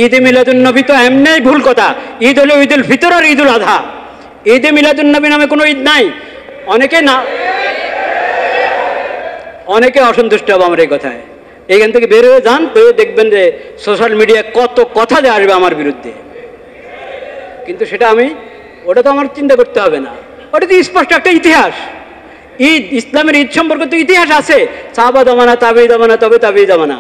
ঈদে মিলাদুন নবী তো এমনিই ভুল কথা। ঈদ হলো ঈদুল ফিতর আর ঈদুল আধা। ঈদে মিলাদুন নবী নামে কোনো ঈদ নাই। অনেকে অসন্তুষ্ট হবে আমার এই কথায়। এইখান থেকে বের হয়ে যান, তো দেখবেন যে সোশ্যাল মিডিয়ায় কত কথা যে আসবে আমার বিরুদ্ধে। কিন্তু সেটা ওটা তো আমার চিন্তা করতে হবে না। ওটা তো স্পষ্ট একটা ইতিহাস। ঈদ, ইসলামের ঈদ সম্পর্কে তো ইতিহাস আছে। সাহাবা জামানা, তাবেঈ জামানা, তবে তাবেঈ জামানা।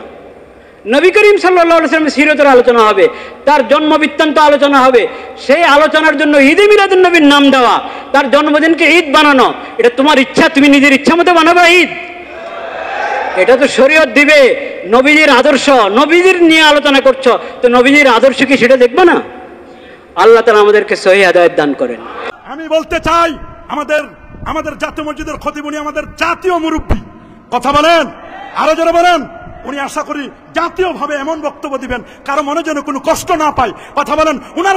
নবী করিম সাল্লাল্লাহু আলাইহি ওয়াসাল্লামের সিরতের আলোচনা হবে, তার জন্ম বৃত্তান্ত আলোচনা হবে। সেই আলোচনার জন্য ঈদে মিলাদুন নবীর নাম দেওয়া, তার জন্মদিনকে ঈদ বানানো, এটা তোমার ইচ্ছা, তুমি নিজের ইচ্ছা মতো বানাবা ঈদ? এটা তো শরীয়ত দিবে। নবীজির আদর্শ, নবীজির নিয়ে আলোচনা করছো, তো নবীজির আদর্শ কি সেটা দেখবে না? আল্লাহ তাআলা আমাদেরকে সহিহ হিদায়াত দান করেন। আমি বলতে চাই, আমাদের জাতীয় মসজিদের খতিব, উনি আমাদের জাতীয় মুরব্বী। কথা বলেন, আরো যারা বলেন। উনি আশা করি জাতীয়ভাবে এমন বক্তব্য দিবেন কারো মনে যেন কোনো কষ্ট না পায়। কথা বলেন, উনার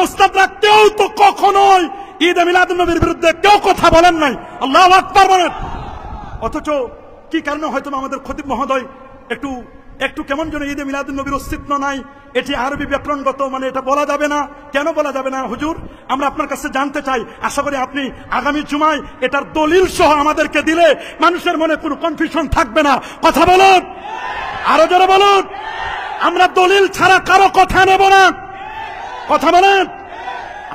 উস্তাদরা কেউ তো কখনোই ঈদে মিলাদুন নবীর বিরুদ্ধে কেউ কথা বলেন নাই। আল্লাহু আকবার বলেন। অথচ কি কারণে হয়তো আমাদের খতিব মহোদয় একটু কেমন যেন ঈদে মিলাদুন নবীর অস্তিত্ব নাই, এটি আরবি ব্যাকরণগত, এটা বলা যাবে না। কেন বলা যাবে না হুজুর? আমরা আপনার কাছে জানতে চাই। আশা করি আপনি আগামী জুমায় এটার দলিল সহ আমাদেরকে দিলে মানুষের মনে কোনো কনফিউশন থাকবে না। কথা বলুন, আরো জোরে বলুন। আমরা দলিল ছাড়া কারো কথা নেব না। কথা বলেন।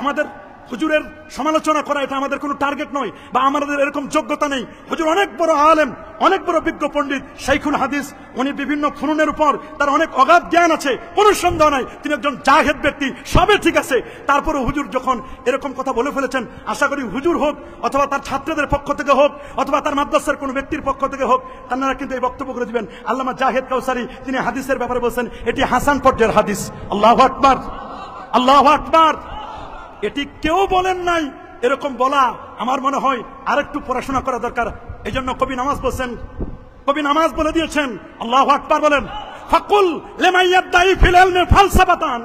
আমাদের হুজুরের সমালোচনা করা এটা আমাদের কোনো টার্গেট নয়, বা আমাদের এরকম যোগ্যতা নেই। হুজুর অনেক বড় আলেম, অনেক বড় বিজ্ঞ পণ্ডিত, শাইখুল হাদিস। উনি বিভিন্ন ফুনুনের উপর তার অনেক অগাধ জ্ঞান আছে, কোনো সন্দেহ নাই। তিনি একজন জাহেদ ব্যক্তি, সবে ঠিক আছে। তারপরে হুজুর যখন এরকম কথা বলে ফেলেছেন, আশা করি হুজুর হোক, অথবা তার ছাত্রদের পক্ষ থেকে হোক, অথবা তার মাদ্রাসার কোনো ব্যক্তির পক্ষ থেকে হোক, তারা কিন্তু এই বক্তব্য করে দিবেন। আল্লামা জাহেদ কাউসারি তিনি হাদিসের ব্যাপারে বলছেন এটি হাসান পর্যায়ের হাদিস। আল্লাহু আকবার, আল্লাহু আকবার। এটি কেউ বলেন নাই। এরকম বলা আমার মনে হয় আরেকটু পড়াশোনা করা দরকার। এই জন্য কবি নামাজ বলে দিয়েছেন। আল্লাহু আকবার বলেন। ফাকুল লিমান ইয়াদদাই ফিল ইলমি ফালসাফাতান,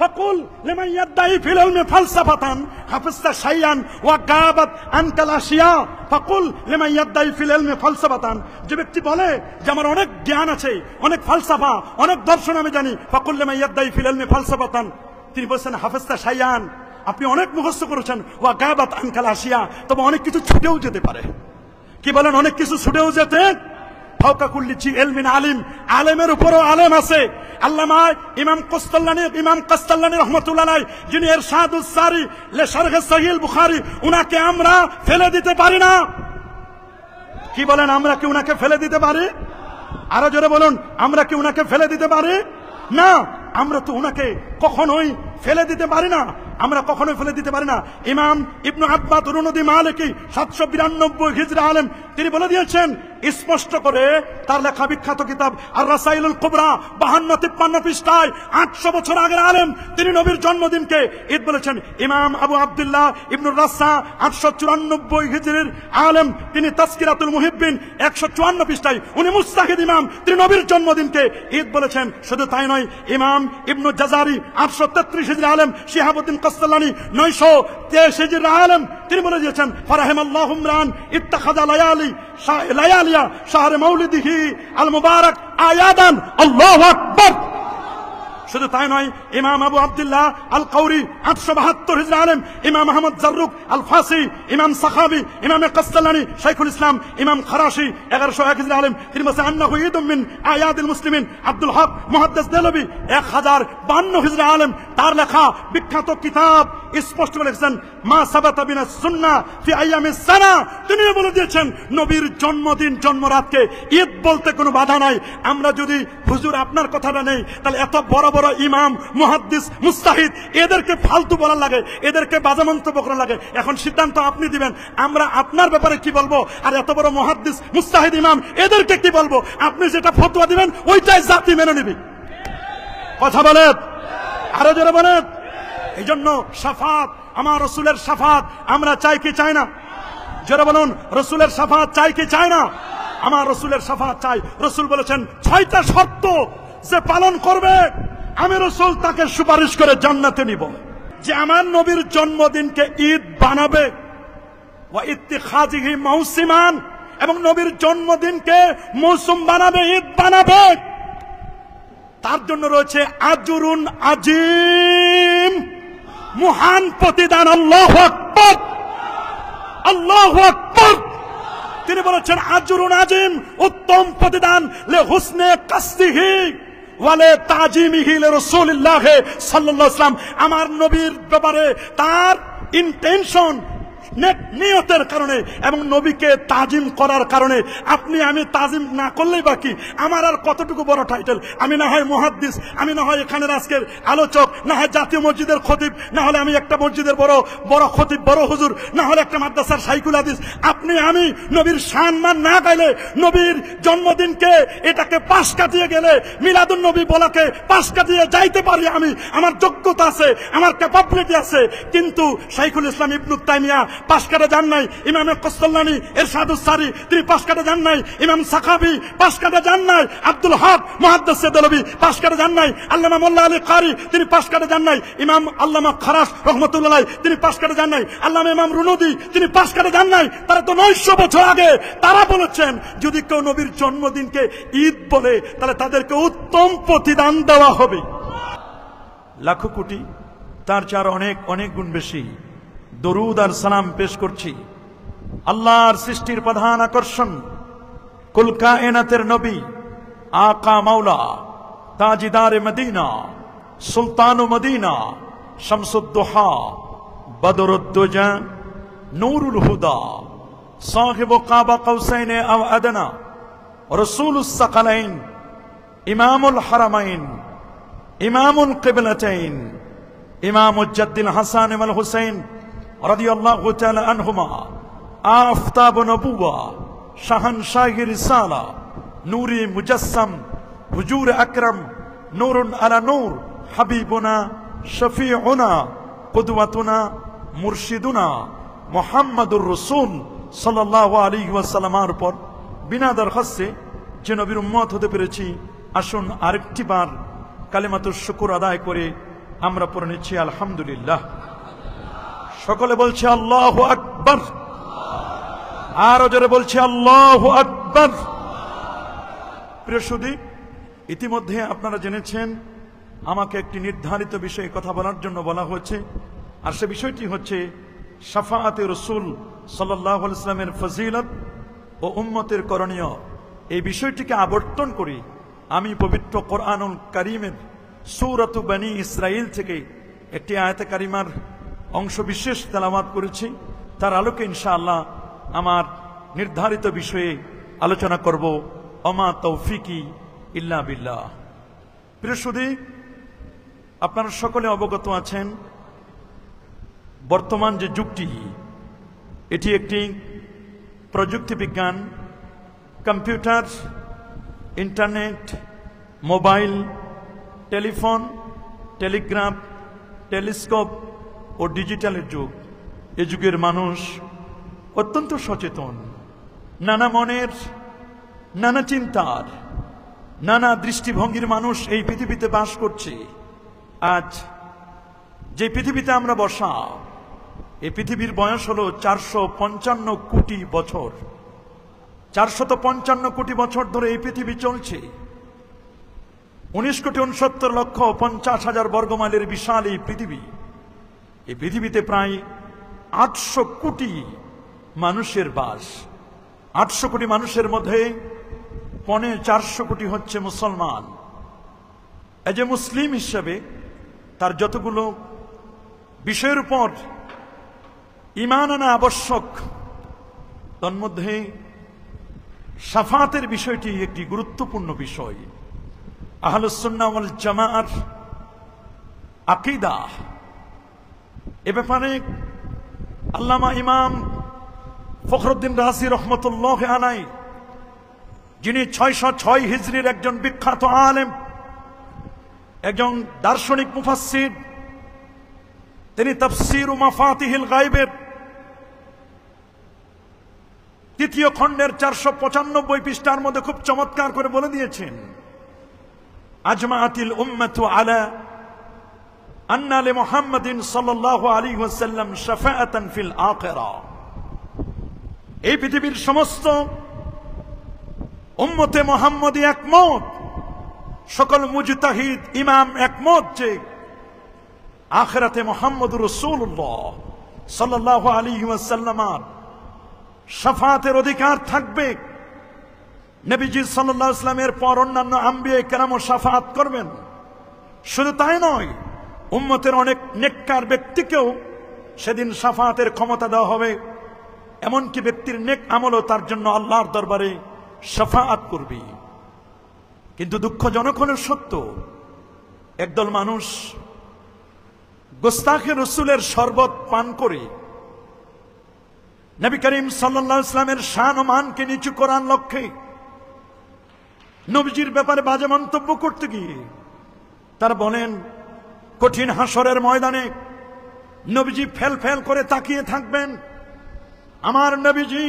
ফাকুল লিমান ইয়াদদাই ফিল ইলমি ফালসাফাতান হাফিজতা শাইয়ান ওয়া গাবাত আনকাল আশিয়া। ফাকুল লিমান ইয়াদদাই ফিল ইলমি ফালসাফাতান, যে ব্যক্তি বলে যে আমার অনেক জ্ঞান আছে, অনেক ফালসাফা, অনেক দর্শন আমি জানি, ফাকুল লিমান ইয়াদদাই ফিল ইলমি ফালসাফাতান, তিনি বলছেন হাফিজতা শাইয়ান, আপনি অনেক মুখস্থ করেছেন, ওয়া গাবাত আনকাল আশিয়া, তবে অনেক কিছু ছুটেও যেতে পারে। কি বলেন? অনেক কিছু ছুটেও যেতে। ফাওকা কুল্লি জি ইলমিন আলিম, আলেমের উপরও আলেম আছে। আল্লামা ইমাম কাসতাল্লানী রাহমাতুল্লাহ আলাইহি, যিনি ইরশাদুস সারি লে শারহ সহিহ বুখারী, উনাকে আমরা ফেলে দিতে পারি না। কি বলেন? আমরা কি উনাকে ফেলে দিতে পারি? আরো জোরে বলুন, আমরা কি উনাকে ফেলে দিতে পারি? না, আমরা তো উনাকে কখনোই ফেলে দিতে পারি না। আমরা কখনোই ফেলে দিতে পারি না। ইমাম ইবনু আব্বাদ রুনুদি মালিকি 792 হিজরি আলেম, তিনি বলে দিয়েছেন স্পষ্ট করে তার লেখা বিখ্যাত কিতাব আর রাসাইলুল কুবরা 52-53 পৃষ্ঠায় 800 বছর আগের আলেম, তিনি নবীর জন্মদিনকে ঈদ বলেছেন। ইমাম আবু আব্দুল্লাহ ইবনুর রাসা 894 হিজরির আলেম, তিনি তাজকিরাতুল মুহিব্বিন 154 পৃষ্ঠায়, উনি মুস্তাহিদ ইমাম, তিনি নবীর জন্মদিনকে ঈদ বলেছেন। শুধু তাই নয়, ইমাম ইবনু জাজারি 833 হিজরি আলেম, শিহাবুদ্দিন কাসতাল্লানী 923 হিজরির আলেম, তিনি বলে দিয়েছেন ফারাহিমাল্লাহু ইমরান ইত্তাখাযা লায়ালিয়া শাহরে মাউলিদিহি আল মুবারাক আয়াদান। আল্লাহু আকবার। শুধু তাই নয়, ইমাম আবু আব্দুল্লাহ আল কাউরি 872 হিজরি আলেম, ইমাম আহমদ জাররুক আল ফাসি, ইমাম সাখাবি, ইমাম কাসতাল্লানী, শাইখুল ইসলাম, ইমাম খারাশি 1101 হিজরি আলেম, তিনি বলেছেন আন্নাহু ঈদুম মিন আয়াদিল মুসলিমিন। আব্দুল হক মুহাদ্দিস দেলবি 1052 হিজরি আলেম, তার লেখা বিখ্যাত কিতাব স্পষ্ট করে লিখেছেন মা সাবাতা বিনাস সুন্নাহ ফি আইয়ামিস সানা, তিনি বলে দিয়েছেন নবীর জন্মদিন, জন্মরাতকে ঈদ বলতে কোনো বাধা নাই। আমরা যদি হুজুর আপনার কথাটা নেই, তাহলে এত বড় বড় ইমাম, মুহাদ্দিস, মুস্তাহিদ, এদেরকে ফালতু বলার লাগে, এদেরকে বাজে মন্তব্য করার লাগে। এখন সিদ্ধান্ত আপনি দিবেন, আমরা আপনার ব্যাপারে কি বলবো, আর এত বড় মুহাদ্দিস, মুস্তাহিদ, ইমাম, এদেরকে কি বলবো। আপনি যেটা ফতোয়া দিবেন ওইটাই জাতি মেনে নিবি। কথা বলেন, আরো জোরে বলেন। এই জন্য শাফাত, আমার রসুলের শাফাত আমরা চাই কি চাই না? জোরে বলুন, রসুলের শাফাত চাই কি চাই না? আমার রসুলের শাফাত চাই। রসুল বলেছেন 6টা শর্ত যে পালন করবে আমি রসুল তাকে সুপারিশ করে জান্নাতে নিব। যে আমার নবীর জন্মদিনকে ঈদ বানাবে, ওয়া ইত্তিখাযিহি মাউসিমান, এবং নবীর জন্মদিনকে মৌসুম বানাবে, ঈদ বানাবে। তার জন্য রয়েছে আজরুন আজিম, মহান প্রতিদান। আল্লাহু আকবার, আল্লাহু আকবার। তিনি বলেছেন আজরুন আজিম, উত্তম প্রতিদান, লে হুসনে কাসদিহি ওয়ালে তাজিমিহি লিরাসূলিল্লাহ সাল্লাল্লাহু আলাইহি ওয়াসাল্লাম। আমার নবীর ব্যাপারে তার ইন্টেনশন, নিয়তের কারণে এবং নবীকে তাজিম করার কারণে। আপনি আমি তাজিম না করলেই বাকি, আমার আর কতটুকু বড় টাইটেল। আমি না হয় মুহাদ্দিস, আমি না হয় এখানের আজকের আলোচক, না হয় জাতীয় মসজিদের খতিব, না হলে আমি একটা মসজিদের বড় বড় খতিব, বড় হুজুর, না হলে একটা মাদ্রাসার শাইখুল হাদিস। আপনি আমি নবীর সম্মান না গাইলে, নবীর জন্মদিনকে এটাকে পাশ কাটিয়ে গেলে, মিলাদুন নবী বলাকে পাশ কাটিয়ে যাইতে পারি আমি, আমার যোগ্যতা আছে, আমার ক্যাপাবিলিটি আছে। কিন্তু শাইখুল ইসলাম ইবনে তাইমিয়া পাশ কাটা যান নাই, ইমাম কসলানি ইরশাদুস সারি তিনি পাশ কাটা যান নাই, ইমাম সাখাবি পাশ কাটা যান নাই, আব্দুল হক মুহাদ্দিস দেলভি পাশ কাটা যান নাই, আল্লামা মোল্লা আলী কারি তিনি পাশ কাটা যান নাই, ইমাম আল্লামা খারাস রহমাতুল্লাহ তিনি পাশ কাটা যান নাই, আল্লামা ইমাম রুনুদি তিনি পাশ কাটা যান নাই। তারা তো 900 বছর আগে তারা বলেছেন যদি কেউ নবীর জন্মদিনকে ঈদ বলে তাহলে তাদেরকে উত্তম প্রতিদান দেওয়া হবে। লাখো কোটি, তার চার অনেক অনেক গুণ বেশি দরুদ আর সালাম পেশ করছি আল্লাহর সৃষ্টির প্রধান আকর্ষণ, কুল কায়নাতের নবী, আকা মাওলা, তাজিদারে মদিনা, সুলতানু মদিনা, শামসুদ্দোহা, বদরুদ্দুজা, নূরুল হুদা, সাহিবু কাবা কৌসাইনে আও আদনা, রাসূলুস সাকালাইন, ইমামুল হারামাইন, ইমামুল কিবলাতাইন, ইমামুল জাদ্দিল হাসান ওয়াল হুসাইন রাদিয়াল্লাহু তাআলা আনহুমা, আফতাব নবুওয়া, শাহানশাহি রিসালা, নূরে মুজাসসাম, হুজুর আকরাম, নূরুন আলা নূর, হাবিবুনা, শফিউনা, কুদওয়াতুনা, মুরশিদুনা মুহাম্মাদুর রাসূল সাল্লাল্লাহু আলাইহি ওয়াসাল্লামের উপর বিনা দরখাস্তে যে নবীর উম্মত হতে পেরেছি, আসুন আরেকটি বার কালিমাতুশ শুকর আদায় করে আমরা পড়ে নিচ্ছি আলহামদুলিল্লাহ। সকলে বলছে আল্লাহু আকবার, আরো জোরে বলছে আল্লাহু আকবার। প্রিয় সুধী, ইতিমধ্যে আপনারা জেনেছেন আমাকে একটি নির্ধারিত বিষয়ে কথা বলার জন্য বলা হয়েছে, আর সে বিষয়টি হচ্ছে শাফাআতে রাসূল সাল্লাল্লাহু আলাইহি ওয়াসাল্লামের ফজিলত ও উম্মতের করণীয়। এই বিষয়টিকে আবর্তন করি আমি পবিত্র কোরআনুল কারীমের সূরাতু বনী ইসরাঈল থেকে একটি আয়াতে কারিমার অংশ বিশেষ তেলাওয়াত করেছি। তার আলোকে ইনশাআল্লাহ আমার নির্ধারিত বিষয়ে আলোচনা করব। ওমা তৌফিকি ইল্লা বিল্লাহ। প্রিয় সুধী, আপনারা সকলে অবগত আছেন বর্তমান যে যুগটি, এটি একটি প্রযুক্তি বিজ্ঞান, computer, internet, mobile, telephone, telegraph, telescope ও ডিজিটালের যুগ। এ যুগের মানুষ অত্যন্ত সচেতন, নানা মনের, নানা চিন্তার, নানা দৃষ্টিভঙ্গির মানুষ এই পৃথিবীতে বাস করছে। আজ যে পৃথিবীতে আমরা বসা, এই পৃথিবীর বয়স হলো 455 কোটি বছর। 455 কোটি বছর ধরে এই পৃথিবী চলছে। 19,69,50,000 বর্গমাইলের বিশাল এই পৃথিবী। এই পৃথিবীতে প্রায় 800 কোটি মানুষের বাস। 800 কোটি মানুষের মধ্যে 450 কোটি হচ্ছে মুসলমান। এই যে মুসলিম হিসেবে তার যতগুলো বিষয়ের উপর ঈমান আনা আবশ্যক, তন্মধ্যে শাফাতের বিষয়টি একটি গুরুত্বপূর্ণ বিষয়। আহলুস সুন্নাহ ওয়াল জামাআর আকীদা, এ ব্যাপারে আল্লামা ইমাম ফখরুদ্দিন রাজি রহমতুল্লাহ আলাইহি, যিনি 606 হিজরির একজন বিখ্যাত আলেম, একজন দার্শনিক মুফাসসির, তিনি তাফসীর ও মাফাতিহিল গায়বের 3য় খণ্ডের 495 পৃষ্ঠার মধ্যে খুব চমৎকার করে বলে দিয়েছেন, আজমাআতিল উম্মাতু আলা আন্না লিমুহাম্মাদিন সাল্লাল্লাহু আলাইহি ওয়াসাল্লাম শাফাআতান ফিল আখিরাহ। এই পৃথিবীর সমস্ত উম্মতে মুহাম্মদী একমত সকল মুজতাহিদ ইমাম একমত যে আখিরাতে মুহাম্মদুর রাসূলুল্লাহ সাল্লাল্লাহু আলাইহি ওয়াসাল্লামের শাফাতের অধিকার থাকবে। নবীজি সাল্লাল্লাহু আলাইহি ওয়াসাল্লামের পর অন্যান্য আম্বিয়া কেরামও শাফাত করবেন। শুধু তাই নয়, উম্মতের অনেক নেককার ব্যক্তিকেও সেদিন শাফাতের ক্ষমতা দেওয়া হবে। এমনকি ব্যক্তির নেক আমলও তার জন্য আল্লাহর দরবারে শাফাত করবে। কিন্তু দুঃখজনক হলো সত্য, একদল মানুষ গোস্তাখে রসুলের শরবত পান করে নবী করিম সাল্লাল্লাহু আলাইহি ওয়াসাল্লামের শান ও মানকে নিচু করার লক্ষ্যে নবীজির ব্যাপারে বাজে মন্তব্য করতে গিয়ে তারা বলেন, কঠিন হাসরের ময়দানে নবীজি ফেল ফেল করে তাকিয়ে থাকবেন। আমার নবীজি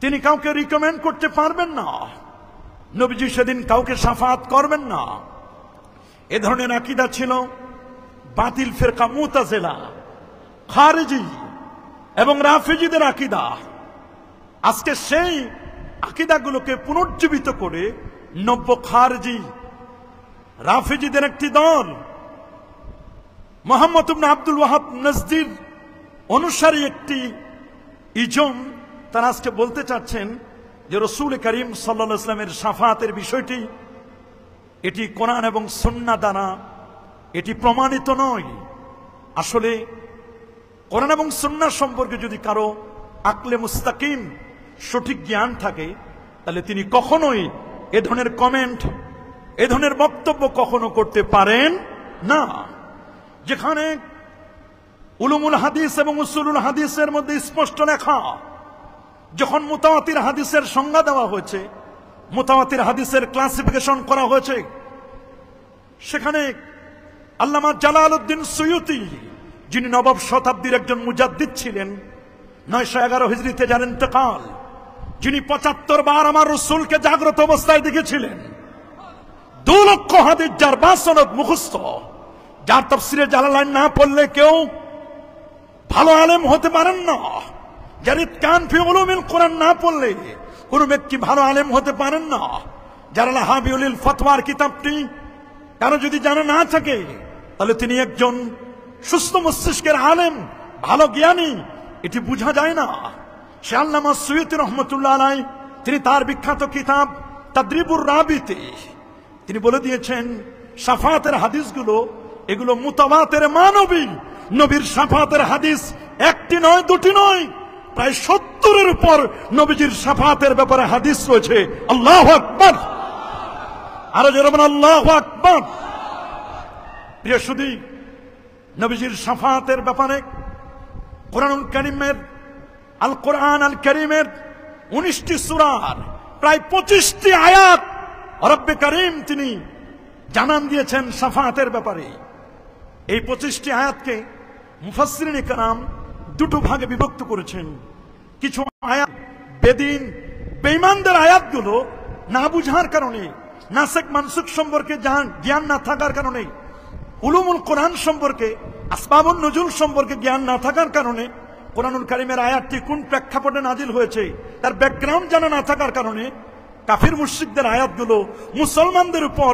তিনি কাউকে রিকমেন্ড করতে পারবেন না, নবীজি সেদিন কাউকে শাফাত করবেন না। এ ধরনের আকীদা ছিল বাতিল ফিরকা মুতাজিলা, খারিজি এবং রাফিজিদের আকীদা। আজকে সেই আকীদাগুলোকে পুনর্জীবিত করে নব্য খারিজি রাফিজিদের একটি দল মুহাম্মদ ইবনে আব্দুল ওয়াহাব নজদির অনুসারী একটি ইজম, তারা আজকে বলতে চাচ্ছেন যে রাসূল করিম সাল্লাল্লাহু আলাইহি ওয়াসাল্লামের শাফাতের বিষয়টি এটি কোরআন এবং সুন্নাহ দ্বারা এটি প্রমাণিত নয়। আসলে কোরআন এবং সুন্নাহ সম্পর্কে যদি কারো আকলে মুস্তাকিম সঠিক জ্ঞান থাকে, তাহলে তিনি কখনোই এ ধরনের কমেন্ট, এ ধরনের বক্তব্য কখনো করতে পারেন না। যেখানে উলুমুল হাদিস এবং উসুলুল হাদিসের মধ্যে স্পষ্ট লেখা, যখন মুতাওয়াতির হাদিসের সংজ্ঞা দেওয়া হয়েছে, মুতাওয়াতির হাদিসের ক্লাসিফিকেশন করা হয়েছে, সেখানে আল্লামা জালালউদ্দিন সুয়ুতি, যিনি নবম শতাব্দীর একজন মুজাদ্দিদ ছিলেন, 911 হিজরিতে যার ইন্তেকাল, যিনি 75 বার আমার রাসূলকে জাগ্রত অবস্থায় দেখেছিলেন, 2 লক্ষ হাদিস যার 5 সনদ মুখস্থ, যার তাফসিরে জালালাইন না পড়লে কেউ ভালো আলেম হতে পারেন না, যার ইতকান ফি উলুমিল কোরআন না পড়লে কোন ব্যক্তি ভালো আলেম হতে পারেন না, যার লাহাবিউল ফতওয়ার কিতাবটি কারো যদি জানা না থাকে, তাহলে তিনি একজন সুস্থ মস্তিষ্কের আলেম, ভালো জ্ঞানী, এটি বোঝা যায় না। সে আল্লামা সুয়ুতি রহমতুল্লাহ আলাইহি তিনি তার বিখ্যাত কিতাব তাদরিবুর রাবিতে তিনি বলে দিয়েছেন, শাফাতের হাদিসগুলো এগুলো মুতাওয়াতির মানবী, নবীর শাফাতের হাদিস একটি নয়, দুটি নয়, প্রায় 70-এর উপর নবীজির শাফাতের ব্যাপারে হাদিস রয়েছে। আল্লাহু আকবার, আরো জোরে বলুন আল্লাহু আকবার। প্রিয় সুধী, নবীজির শাফাতের ব্যাপারে কোরআনুল কারীমের আল কোরআন আল কারীমের 19টি সূরার প্রায় 25টি আয়াত রব্বে কারীম তিনি জানান দিয়েছেন শাফাতের ব্যাপারে। এই 25টি আয়াতকে মুফাসসিরিনে কেরাম দুটো ভাগে বিভক্ত করেছেন। কিছু আয়াত বেদিন বেঈমানদের আয়াতগুলো না বুঝার কারণে, নাসিখ মানসুখ সম্পর্কে জ্ঞান না থাকার কারণে, উলুমুল কোরআন সম্পর্কে, আসবাবুন নুজুল সম্পর্কে জ্ঞান না থাকার কারণে, কোরআনুল কারীমের আয়াতটি কোন প্রেক্ষাপটে নাজিল হয়েছে তার ব্যাকগ্রাউন্ড জানা না থাকার কারণে কাফির মুশরিকদের আয়াতগুলো মুসলমানদের উপর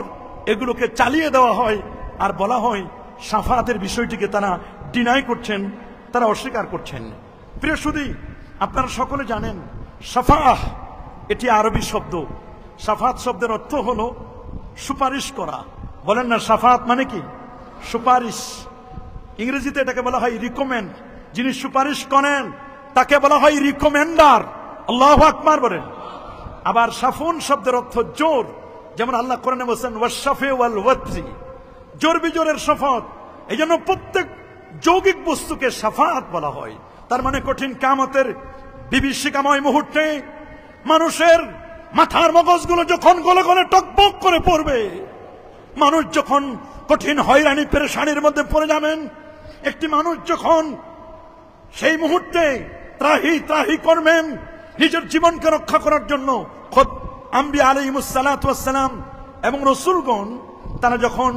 এগুলোকে চালিয়ে দেওয়া হয়, আর বলা হয় শাফাতের বিষয়টিকে তারা ডিনাই করছেন, তারা অস্বীকার করছেন। প্রিয় সুধী, আপনারা সকলে জানেন শাফাআহ এটি আরবি শব্দ। শাফাত শব্দের অর্থ হলো সুপারিশ করা। বলেন না, শাফাত মানে কি? সুপারিশ। ইংরেজিতে এটাকে বলা হয় রিকমেন্ড। যিনি সুপারিশ করেন তাকে বলা হয় রিকমেন্ডার। আল্লাহু আকবার বলেন। আবার শাফুন শব্দের অর্থ জোর, যেমন আল্লাহ কোরআনে বলেছেন ওয়াশফি ওয়াল ওয়াতরি, জোর বিজোরের শপথ। এই জন্য প্রত্যেক যৌগিক বস্তুকে শাফাত বলা হয়। তার মানে কঠিন কিয়ামতের বিভীষিকাময় মুহূর্তে মানুষের মাথার মগজগুলো যখন গলে গলে টকবক করে পড়বে, মানুষ যখন কঠিন হয়রানি পেরেশানির মধ্যে পড়ে যাবেন, একটি মানুষ যখন সেই মুহূর্তে ত্রাহি ত্রাহি করবেন নিজের জীবনকে রক্ষা করার জন্য, খোদ আম্বিয়া আলাইহিমুস সালাতু ওয়াস সালাম এবং রাসূলগণ তারা যখন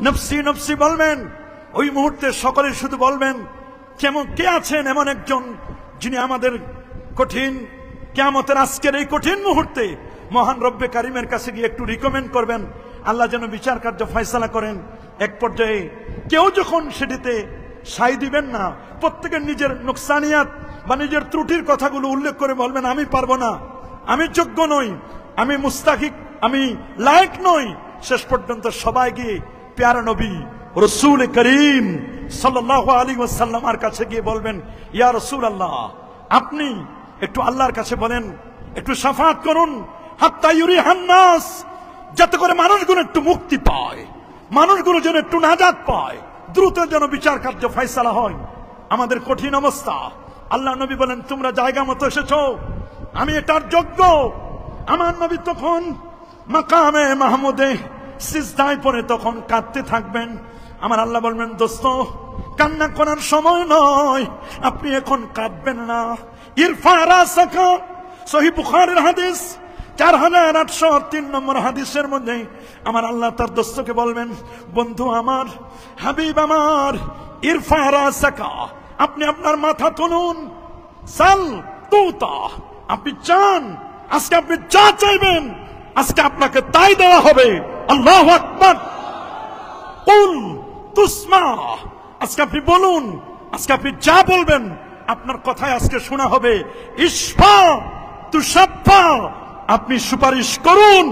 নফসি নফসি বলবেন, ওই মুহূর্তে সকলে শুধু বলবেন কেমন কে আছেন এমন একজন যিনি আমাদের কঠিন কিয়ামতের আজকের এই কঠিন মুহূর্তে মহান রব্বে কারিমের কাছে গিয়ে একটু রিকমেন্ড করবেন, আল্লাহ যেন বিচার কার্য ফয়সালা করেন। এক পর্যায়ে কেউ যখন সেটিতে সাই দিবেন না, প্রত্যেকের নিজের নুকসানিয়াত বা নিজের ত্রুটির কথাগুলো উল্লেখ করে বলবেন, আমি পারবো না, আমি যোগ্য নই, আমি মুস্তাহিক, আমি লায়ক নই। শেষ পর্যন্ত সবাই গিয়ে প্যারা নবী রাসূল করিম সাল্লাল্লাহু আলাইহি ওয়াসাল্লামের কাছে গিয়ে বলবেন, ইয়া রাসূলুল্লাহ, আপনি একটু আল্লাহর কাছে বলেন, একটু শাফাআত করুন, হাত্তা ইউরিহান নাস, যাতে করে মানুষগুলো একটু মুক্তি পায়, মানুষগুলো যেন একটু নাজাত পায়, দ্রুত যেন বিচার কার্য ফয়সালা হয়। আমাদের কঠিন অবস্থা। আল্লাহ নবী বলেন, তোমরা জায়গা মতো এসেছো, আমি এটার যোগ্য। আমার নবী তখন মাকামে মাহমুদে সিজদায় পড়ে তখন কাঁদতে থাকবেন। আমার আল্লাহ বলবেন, দোস্ত, কান্না করার সময় নয়, আপনি এখন কাঁদবেন না। ইরফা রাসাকা, সহিহ বুখারীর হাদিস 4803 নম্বর হাদিসের মধ্যে আমার আল্লাহ তার দোস্তকে বলবেন, বন্ধু আমার, হাবিব আমার, ইরফা রাসাকা, আপনি আপনার মাথা তুলুন, সাল তুতা, আপনি চান, আজকে আপনি যা চাইবেন আজকে আপনাকে তাই দেওয়া হবে। আল্লাহু আকবার। কুল তুসমা, আজকে আপনি বলুন, আজকে আপনি যা বলবেন আপনার কথায় আজকে শোনা হবে। ইশফা তুশাফা, আপনি সুপারিশ করুন,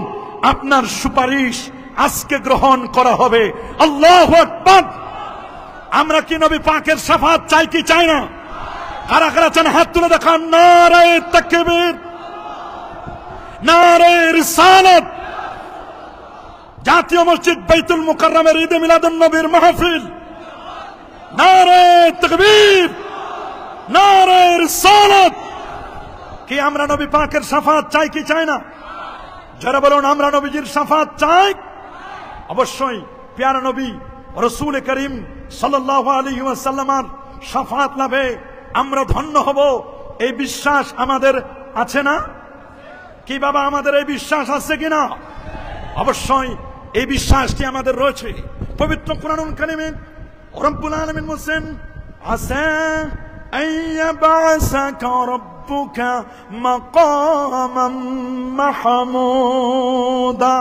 আপনার সুপারিশ আজকে গ্রহণ করা হবে। আল্লাহু আকবার। আমরা কি নবী পাকের শাফাত চাই কি চাই না? কারা কারা চান হাত তুলে দেখান। নারে তাকবীর, নারে রিসালাত। জাতীয় মসজিদ বাইতুল মুকাররমের ঈদে মিলাদুন নবীর মাহফিল, নারে তাকবীর, নারে রিসালাত। কি আমরা নবী পাকের শাফাত চাই কি চাই না? যারা বলুন আমরা নবীজির শাফাত চাই। অবশ্যই প্যারা নবী রাসূল করিম সাল্লাল্লাহু আলাইহি ওয়াসাল্লামের শাফাত লাভে আমরা ধন্য হব, এই বিশ্বাস আমাদের আছে না? কি বাবা, আমাদের এই বিশ্বাস আছে কিনা? অবশ্যই এই বিশ্বাসটি আমাদের রয়েছে। পবিত্র কুরআনুল কারীমে রব্বুল আলামিন বলেন, আসা আইয়াবাসাকা রাব্বুকা মাকামান মাহমুদা।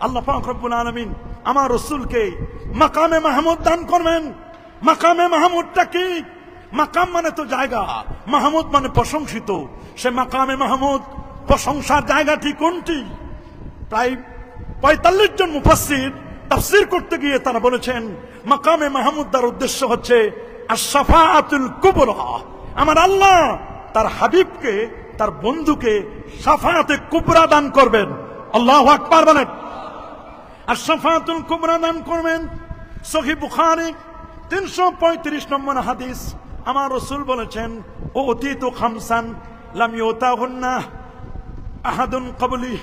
আল্লাহ পাক রব্বুল আলামিন আমার রাসূলকে মাকামে মাহমুদ দান করবেন। মাকামে মাহমুদটা কি? মাকাম মানে তো জায়গা, মাহমুদ মানে প্রশংসিত। সে মাকামে মাহমুদ প্রশংসার জায়গাটি কোনটি? প্রায় 45 জন মুফাসসির তাফসীর করতে গিয়ে তারা বলেছেন, মাকামে মাহমুদ তার উদ্দেশ্য হচ্ছে আশ-শাফাআতুল কুবরা। আমার আল্লাহ তার হাবিবকে, তার বন্ধুকে শাফাআতে কুবরা দান করবেন। আল্লাহু আকবার বলেন। আশ-শাফাআতুল কুবরা দান করবেন। সহিহ বুখারী 335 নম্বর হাদিস, আমার রাসূল বলেছেন, উতিতু খামসান লাম ইউতাহুন্না আহাদুন ক্বাবলি।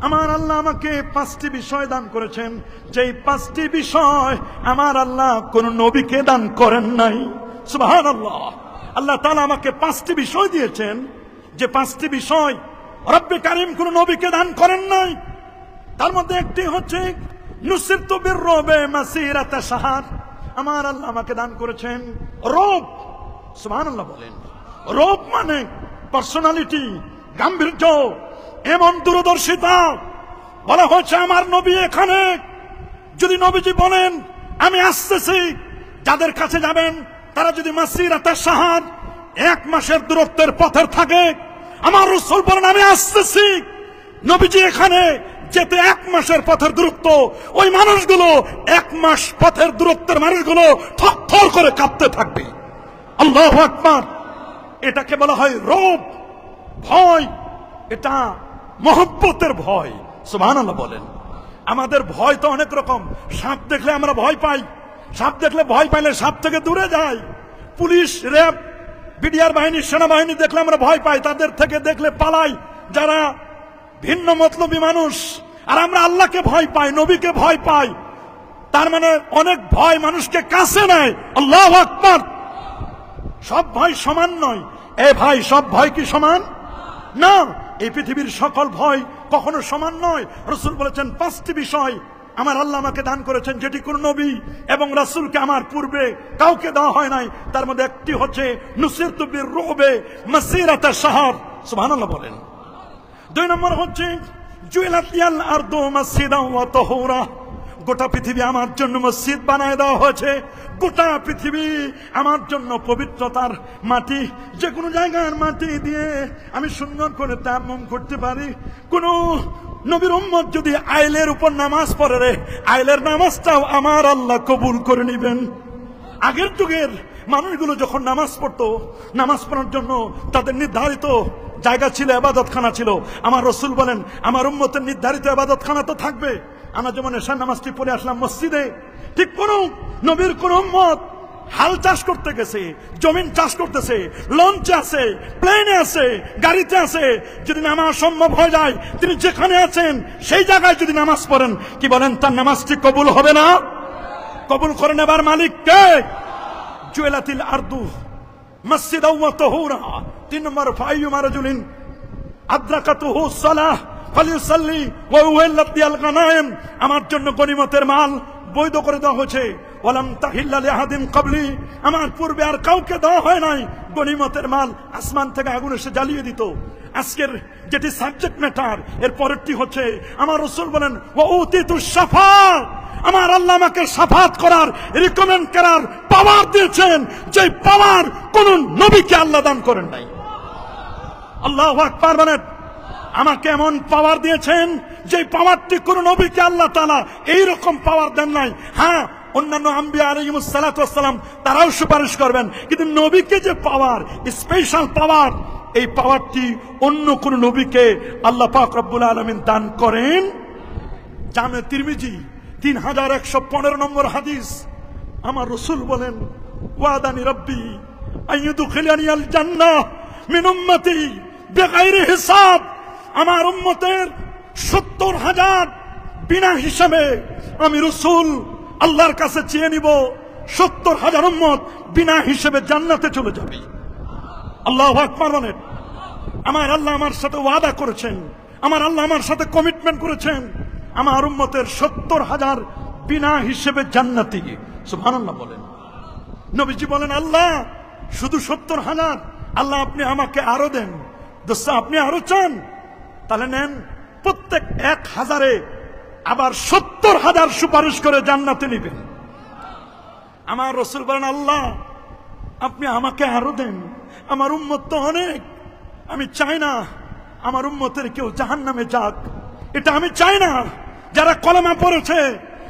আমার আল্লাহ আমাকে 5টি বিষয় দান করেছেন, যেই 5টি বিষয় আমার আল্লাহ কোন নবীকে দান করেন নাই। সুবহানাল্লাহ। আল্লাহ তাআলা আমাকে 5টি বিষয় দিয়েছেন, যে 5টি বিষয় রব্বে কারীম কোন নবীকে দান করেন নাই। তার মধ্যে একটি হচ্ছে নুসিরতু বির-রুবে মাসিরাতা শাহর। আমার আল্লাহ আমাকে দান করেছেন রূপ। সুবহানাল্লাহ বলেন। রূপ মানে পার্সোনালিটি, গাম্ভীর্য, এমন দূরদর্শিতা। বলা হচ্ছে আমার নবী এখানে, যদি নবীজি বলেন আমি আসতেছি, যাদের কাছে যাবেন তারা যদি মাসিরাতা শাহর 1 মাসের দূরত্বের পথের থাকে, আমার রাসূল বলেন আমি আসতেছি, নবীজি এখানে যেতে 1 মাসের পথের দূরত্ব, ওই মানুষগুলো 1 মাস পথের দূরত্বের মানুষগুলো থরথর করে কাঁপতে থাকবে। আল্লাহু আকবার। এটাকে বলা হয় রূপ, ভয়। এটা মহব্বতের ভয়। সুবহানাল্লাহ বলেন। আমাদের ভয় তো অনেক রকম। সাপ দেখলে আমরা ভয় পাই, সাপ দেখলে ভয় পাইলে সাপ থেকে দূরে যাই। পুলিশ, র্যাব, বিডিআর বাহিনী, সেনাবাহিনী দেখলে আমরা ভয় পাই, তাদের থেকে দেখলে পালাই, যারা ভিন্ন মতলবী মানুষ। আর আমরা আল্লাহকে ভয় পাই, নবীকে ভয় পাই। তার মানে অনেক ভয় মানুষকে কাছে নেয়। আল্লাহু আকবার। সব ভয় সমান নয়। এ ভাই, সব ভয় কি সমান? না, এই পৃথিবীর সকল ভয় কখনো সমান নয়। রাসূল বলেছেন 5টি বিষয় আমার আল্লাহ আমাকে দান করেছেন, যেটি কোন নবী এবং রাসূলকে আমার পূর্বে কাউকে দেওয়া হয় নাই। তার মধ্যে একটি হচ্ছে নুসিরতু বির-রুবে মাসিরাতা শাহর। সুবহানাল্লাহ বলেন। 2 নম্বর হচ্ছে জুইলাত লিয়াল আরদু মাসজিদাও ওয়া তাহুরা, গোটা পৃথিবী আমার জন্য মসজিদ বানায় দেওয়া হয়েছে। গোটা পৃথিবী আমার জন্য পবিত্রতার মাটি, যে কোনো জায়গার মাটি দিয়ে আমি সুন্দর করে তায়াম্মুম করতে পারি। কোন নবীর উম্মত যদি আইলের উপর নামাজ পড়ে রে, আইলের নামাজটাও আমার আল্লাহ কবুল করে নেবেন। আগের যুগের মানুষগুলো যখন নামাজ পড়তো, নামাজ পড়ার জন্য তাদের নির্ধারিত জায়গা ছিল, ইবাদতখানা ছিল। আমার রাসূল বলেন আমার উম্মতের নির্ধারিত ইবাদতখানা তো থাকবে। আমরা যেমন এশার নামাজটি পড়ে আসলাম মসজিদে, ঠিক কোন নবীর কোন উম্মত হাল চাষ করতে গেছে, জমিন চাষ করতেছে, লঞ্চে আছে, প্লেনে আছে, গাড়িতে আছে, যদি নামাজ সম্ভব হয়ে যায় তিনি যেখানে আছেন সেই জায়গায় যদি নামাজ পড়েন, কি বলেন তার নামাজটি কবুল হবে না? কবুল করে নেবার মালিক কে? জুইলাতিল আরদু মাসজিদাও ওয়া তাহুরা। 3 নম্বর, ফাইয়ুমা রাজুলিন আদরাকাতুহু সালাহ ফালিউসাল্লি ওয়া উহিল্লাত লিয়াল গানাইম, আমার জন্য গনিমতের মাল বৈধ করে দেওয়া হয়েছে। ওয়ালাম তাহিল্লা লিআহাদিন ক্বাবলি, আমার পূর্বে আর কাউকে দেওয়া হয় নাই গনিমতের মাল। আসমান থেকে আগুন এসে জ্বালিয়ে দিত। আজকের যেটি সাবজেক্ট ম্যাটার, এর পরেরটি হচ্ছে আমার রাসূল বলেন ওয়া উতিতুশ শাফাআত, আমার আল্লাহ আমাকে শাফাত করার, রিকমেন্ড করার পাওয়ার দিয়েছেন, যে পাওয়ার কোন নবীকে আল্লাহ দান করেন নাই। আল্লাহু আকবার বলেন। আমাকে এমন পাওয়ার দিয়েছেন যে পাওয়ারটি কোন নবীকে আল্লাহ তাআলা এইরকম পাওয়ার দেন নাই। হ্যাঁ, অন্যান্য আম্বিয়া আলাইহিমুস সালাতু ওয়াস সালাম তারাও সুপারিশ করবেন, কিন্তু নবীকে যে পাওয়ার, স্পেশাল পাওয়ার, এই পাওয়ারটি অন্য কোন নবীকে আল্লাহ পাক রব্বুল আলামিন দান করেন। জামে তিরমিজি 3115 নম্বর হাদিস, আমার রাসূল বলেন ওয়াদানি রাব্বি আইয়ুদখিলানিয়াল জান্নাহ মিন উম্মতি বিগাইরি হিসাব, আমার উম্মতের 70,000 বিনা হিসাবে আমি রাসূল আল্লাহর কাছে চেয়ে নিব, 70,000 উম্মত বিনা হিসাবে জান্নাতে চলে যাবে। আল্লাহু আকবার বলেন। আমার আল্লাহ আমার সাথে ওয়াদা করেছেন, আমার আল্লাহ আমার সাথে কমিটমেন্ট করেছেন, আমার উম্মতের 70,000 বিনা হিসেবে জান্নাতি। সুবহানাল্লাহ বলেন। নবীজি বলেন আল্লাহ শুধু 70,000, আল্লাহ আপনি আমাকে আরো দেন। দোস্ত আপনি আরো চান, তাহলে নেন, প্রত্যেক 1000-এ আবার 70,000 সুপারিশ করে জান্নাতে নিবেন। আমার রাসূল বলেন আল্লাহ আপনি আমাকে আরো দেন, আমার উম্মত তো অনেক, আমি চাই না আমার উম্মতের কেউ জাহান্নামে যাক, এটা আমি চাই না। যারা কলেমা পড়েছে,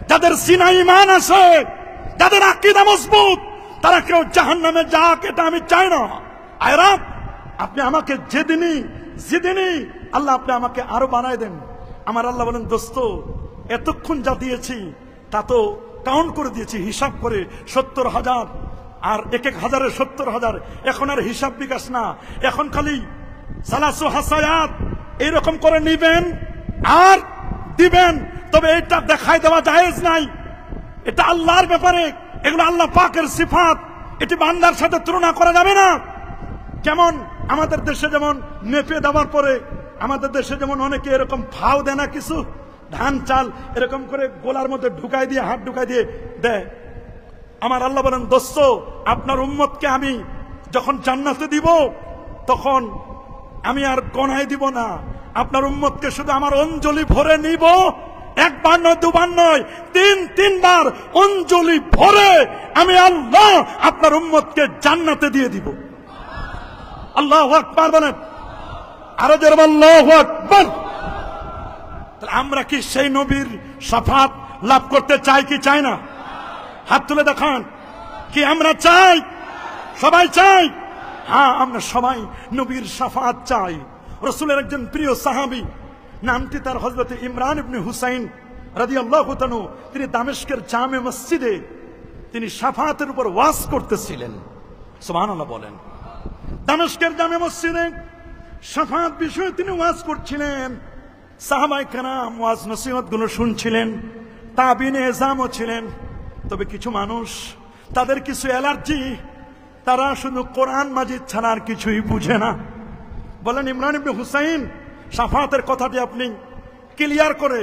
যাদের সিনা ঈমান আছে, যাদের আকীদা মজবুত, তারা কেউ জাহান্নামে যাক, এটা আমি চাই না। আয়রা আপনি আমাকে যেদিনই আল্লাহ আপনি আমাকে আরো বানায় দেন। আমার আল্লাহ বলেন দোস্ত এতক্ষণ যা দিয়েছি তা তো কাউন্ট করে দিয়েছি, হিসাব করে 70,000, আর এক হাজারে 70,000। এখন আর হিসাব বিকাশ না, এখন খালি সালাসু হাসায়াত এইরকম করে নিবেন আর দিবেন। তবে এটা দেখাই দেওয়া জায়েজ নাই, এটা আল্লাহর ব্যাপারে, এগুলো আল্লাহ পাকের সিফাত, এটি বান্দার সাথে তুলনা করা যাবে না। যেমন আমাদের দেশে যেমন নেপে দেওয়ার পরে আমাদের দেশে যেমন অনেকে এরকম ফাও দেয় না, কিছু ধান চাল এরকম করে গোলার মধ্যে ঢুকাই দিয়ে, হাত ঢুকাই দিয়ে দেয়। আমার আল্লাহ বলেন দোস্ত আপনার উম্মতকে আমি যখন জান্নাতে দিব তখন আমি আর গণাই দিব না, আপনার উম্মতকে শুধু আমার অঞ্জলি ভরে নিব। একবার নয়, দুবার নয়, 3-3বার অঞ্জলি ভরে আমি আল্লাহ আপনার উম্মতকে জান্নাতে দিয়ে দিব। আল্লাহু আকবার বলেন, আরো জোরে আল্লাহু আকবার। তাহলে আমরা কি সেই নবীর শাফাত লাভ করতে চাই কি চাই না? হাত তুলে দেখান, কি আমরা চাই? সবাই চাই? হ্যাঁ, আমরা সবাই নবীর শাফাত চাই। রাসূলের একজন প্রিয় সাহাবী, নামটি তার হযরত ইমরান ইবনে হুসাইন রাদিয়াল্লাহু তাআলা, তিনি দামেস্কের জামে মসজিদে তিনি শাফাতের উপর ওয়াজ করতেছিলেন। সুবহানাল্লাহ বলেন। দামেস্কের জামে মসজিদে শাফাত বিষয়ে তিনি ওয়াজ করছিলেন। সাহাবায়ে কেরাম ওয়াজ নসিহত গুলো শুনছিলেন, তাবিনে এজামও ছিলেন। তবে কিছু মানুষ, তাদের কিছু অ্যালার্জি, তারা শুধু কোরআন মাজিদ ছাড়া আর কিছুই বুঝে না। বলেন ইমরান ইবনে হুসাইন শাফাতের কথাটি আপনি ক্লিয়ার করে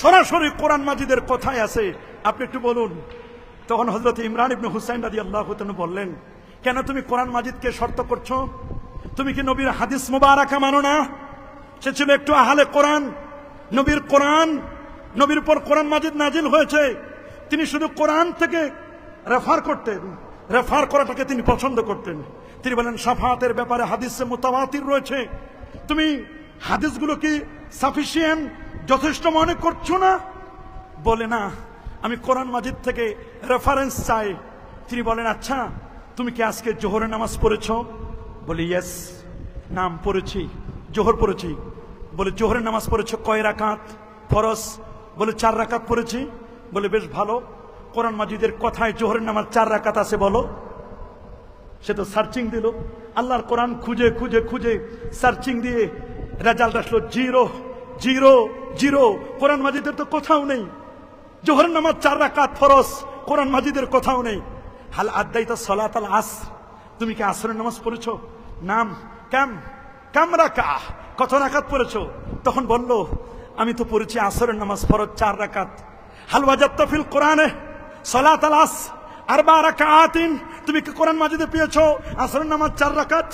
সরাসরি কোরআন মাজিদের কথাই আছে, আপনি একটু বলুন। তখন হযরত ইমরান ইবনে হুসাইন রাদিয়াল্লাহু তাআলা বললেন, কেন তুমি কোরআন মাজিদকে শর্ত করছো? তুমি কি নবীর হাদিস মুবারাকা মানো না? সে ছিল একটু আহলে কোরআন, নবীর উপর কোরআন মাজিদ নাজিল হয়েছে, তিনি শুধু কোরআন থেকে রেফার করতেন, রেফার করাটাকে তিনি পছন্দ করতেন। তিনি বলেন শাফাতের ব্যাপারে হাদিসে মুতাওয়াতির রয়েছে, তুমি হাদিসগুলো কি সাফিসিয়েন্ট যথেষ্ট মনে করছো না? বলে না, আমি কোরআন মাজিদ থেকে রেফারেন্স চাই। তিনি বলেন আচ্ছা তুমি কি আজকে জোহরের নামাজ পড়েছো? বলে ইয়েস, নাম পড়েছি, জোহর পড়েছি। বলে জোহরের নামাজ পড়েছো কয় রাকাত ফরজ? বলে 4 রাকাত পড়েছি। বলে বেশ ভালো, কোরআন মাজিদের কথায় জোহরের নামাজ 4 রাকাত আছে বলো। সে তো সার্চিং দিল, আল্লাহর কোরআন খুঁজে খুঁজে খুঁজে সার্চিং দিয়ে রেজাল্ট আসলো 0 0 0। কোরআন মাজিদের তো কোথাও নেই জোহরের নামাজ 4 রাকাত ফরজ, কোরআন মাজিদের কোথাও নেই। হাল আদাইতা সালাতাল আসর, তুমি কি আসরের নামাজ পড়েছো? নাম কাম রাকা, কত রাকাত পড়েছো? তখন বলল আমি তো পড়েছি আসরের নামাজ ফরজ 4 রাকাত। হাল ওয়াজাদতা ফিল কোরআনে সালাতাল আসর 4 রাকাতিন, তুমি কি কোরআন মাজিদে পেয়েছো আসরের নামাজ 4 রাকাত?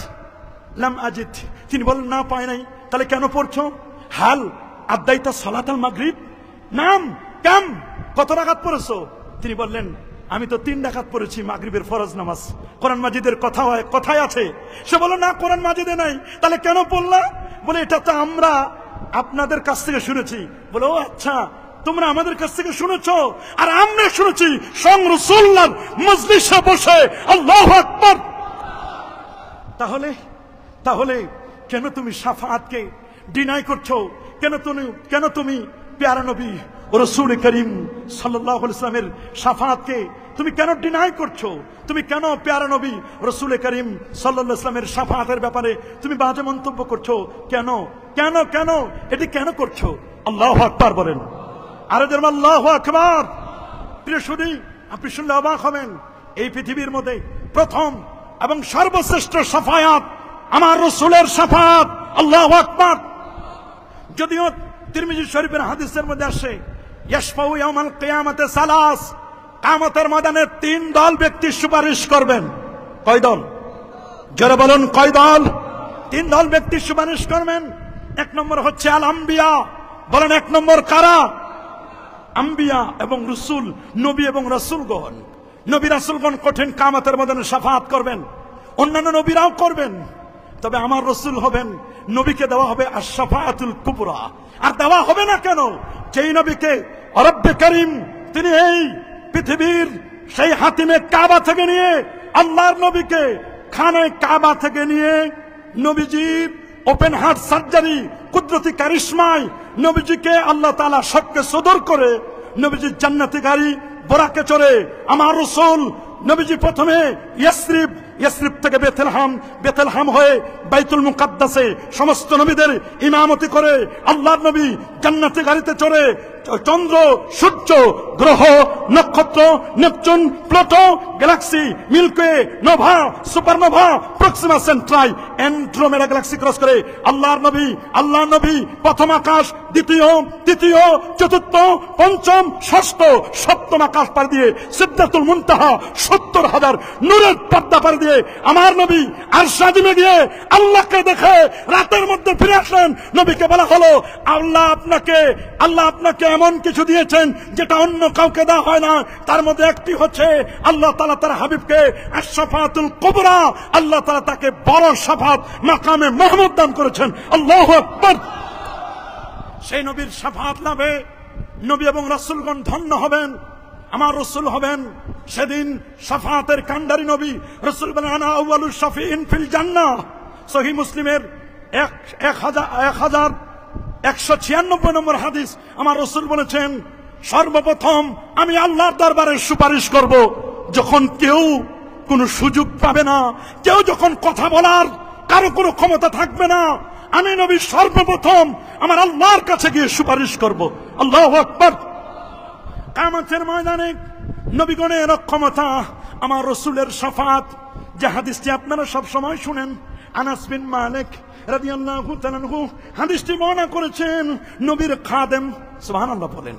লাম আজিদ, তিনি বলেন না পাই নাই। তাহলে কেন পড়ছো? হাল আদাইতা সালাতাল মাগরিব, নাম কত রাকাত পড়েছো? তিনি বললেন আমি তো 3 রাকাত পড়েছি মাগরিবের ফরজ নামাজ। কোরআন মাজিদের কথায় আছে। সে বলল না কোরআন মাজিদে নাই। তাহলে কেন পড়লা? বলে এটা তো আমরা আপনাদের কাছ থেকে শুনেছি। বলে ও আচ্ছা, তোমরা আমাদের কাছ থেকে শুনেছো আর আমরা শুনেছি স্বয়ং রাসূলুল্লাহর মজলিসে বসে। আল্লাহু আকবার। তাহলে কেন তুমি শাফাআতকে ডিনাই করছো? কেন তুমি প্যারা নবী ও রাসূল করিম সাল্লাল্লাহু আলাইহি ওয়াসাল্লামের শাফাআতকে তুমি কেন ডিনাই করছো? তুমি কেন প্যারা নবী রাসূল করিম সাল্লাল্লাহু আলাইহি ওয়াসাল্লামের শাফাআতের ব্যাপারে তুমি বাজে মন্তব্য করছো? কেন এটি কেন করছো? আল্লাহু আকবার বলেন, আরে যেন আল্লাহু আকবার। প্রিয় শুধু আপনি শুনলে অবাক হবেন, এই পৃথিবীর মধ্যে প্রথম এবং সর্বশ্রেষ্ঠ শাফায়াত আমার রাসূলের শাফাআত। আল্লাহু আকবার। যদিও তিরমিজি শরীফের হাদিসের মধ্যে আসে ইয়াশফাউ ইয়াউমাল কিয়ামাতে সালাস, কিয়ামতের ময়দানে 3 দল ব্যক্তি সুপারিশ করবেন। কয় দল? যারা বলেন কয় দল? 3 দল ব্যক্তি সুপারিশ করবেন। 1 নম্বর হচ্ছে আল আম্বিয়া। বলেন 1 নম্বর কারা? আম্বিয়া এবং রাসূল, নবী এবং রাসূলগণ। নবী রাসূলগণ কঠিন কিয়ামতের ময়দানে শাফাআত করবেন, অন্যান্য নবীরাও করবেন। তবে আমার রাসূল হবেন, নবীকে দেওয়া হবে আশ-শাফাআতুল কুবরা। আর দেওয়া হবে না কেন? যেই নবীকে রব্বে করিম তিনি এই পৃথিবীর সেই হাতিমে কাবা থেকে নিয়ে, আল্লাহর নবীকে খানে কাবা থেকে নিয়ে নবীজি ওপেন হার্ট সার্জারি কুদরতি কারিশমায় নবীজিকে আল্লাহ তাআলা শক্কে সদর করে নবীজির জান্নাতি গাড়ি বোরাকে চড়ে আমার রাসূল নবীজি প্রথমে ইয়াসরিব থেকে বেথলেহেম হয়ে বাইতুল মুকাদ্দাসে সমস্ত নবীদের ইমামতি করে আল্লাহর নবী জান্নাতি গাড়িতে চড়ে চন্দ্র, সূর্য, গ্রহ, নক্ষত্র, Neptune, Pluto, galaxy, Milky Way, nova, supernova, Proxima Centauri, Andromeda galaxy cross করে আল্লাহর নবী প্রথম আকাশ, দ্বিতীয়, তৃতীয়, চতুর্থ, পঞ্চম, ষষ্ঠ, সপ্তম আকাশ পার দিয়ে সিদরাতুল মুনতাহা 70,000 নূরের পর্দা পার দিয়ে আমার নবী আরশ আজিমে গিয়ে আল্লাহকে দেখে রাতের মধ্যে ফিরে আসলেন। নবীকে বলা হলো আল্লাহ আপনাকে এমন কিছু দিয়েছেন যেটা অন্য কাউকে দেওয়া হয় না। তার মধ্যে একটি হচ্ছে আল্লাহ তাআলা তার হাবিবকে আশ-শাফাআতুল কুবরা, আল্লাহ তাআলা তাকে বড় শাফাআত মাকামে মাহমুদ দান করেছেন। আল্লাহু আকবার। সেই নবীর শাফাআত লাভে নবী এবং রাসূলগণ ধন্য হবেন। আমার রাসূল হবেন সেদিন শাফাআতের কান্ডারি নবী। রাসূল বলেন আনা আউয়ালুশ শাফিঈন ফিল জান্নাহ। সহিহ মুসলিমের 1196 নম্বর হাদিস। আমার রাসূল বলেছেন সর্বপ্রথম আমি আল্লাহর দরবারে সুপারিশ করব যখন কেউ কোনো সুযোগ পাবে না, কেউ যখন কথা বলার কারো কোনো ক্ষমতা থাকবে না, আমি নবী সর্বপ্রথম আমার আল্লাহর কাছে গিয়ে সুপারিশ করব। আল্লাহু আকবার। কিয়ামতের ময়দানে নবীগণের ক্ষমতা, আমার রাসূলের শাফাআত। যে হাদিসটি আপনারা সব সময় শুনেন, আনাস বিন মালিক রাদিয়াল্লাহু তাআলা আনহু হাদিসটি বর্ণনা করেছেন। নবীর খাদেম, সুবহানাল্লাহ বলেন,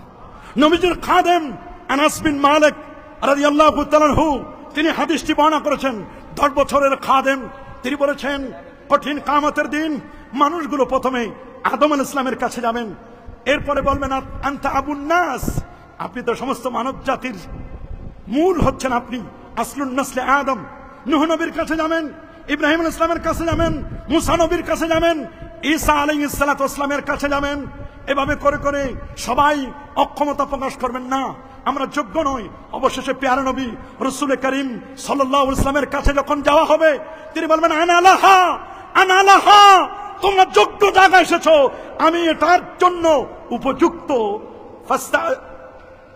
নবীজির খাদেম আনাস বিন মালিক রাদিয়াল্লাহু তাআলা আনহু তিনি হাদিসটি বর্ণনা করেছেন। 10 বছরের খাদেম। তিনি বলেছেন কঠিন কিয়ামতের দিন মানুষগুলো প্রথমে আদম আলাইহিস সালামের কাছে যাবেন। এরপরে বলবেন আনতা আবুন নাস, আপনি তো সমস্ত মানব জাতির মূল হচ্ছেন আপনি। আসলুন নসলে আদম, নূহ নবীর কাছে যাবেন, ইব্রাহিম আলাইহিস সালামের কাছে যাবেন, মুসা নবীর কাছে যাবেন, ঈসা আলাইহিস সালাতু ওয়াস সালামের কাছে যাবেন। এভাবে করে করে সবাই অক্ষমতা প্রকাশ করবেন না, আমরা যোগ্য নই। অবশেষে প্যারা নবী রাসূল করিম সাল্লাল্লাহু আলাইহি ওয়াসাল্লামের কাছে যখন যাওয়া হবে, তিনি বলবেন আনা লাহা, আনা লাহা, তোমরা যোগ্য জায়গায় এসেছো, আমি এটার জন্য উপযুক্ত।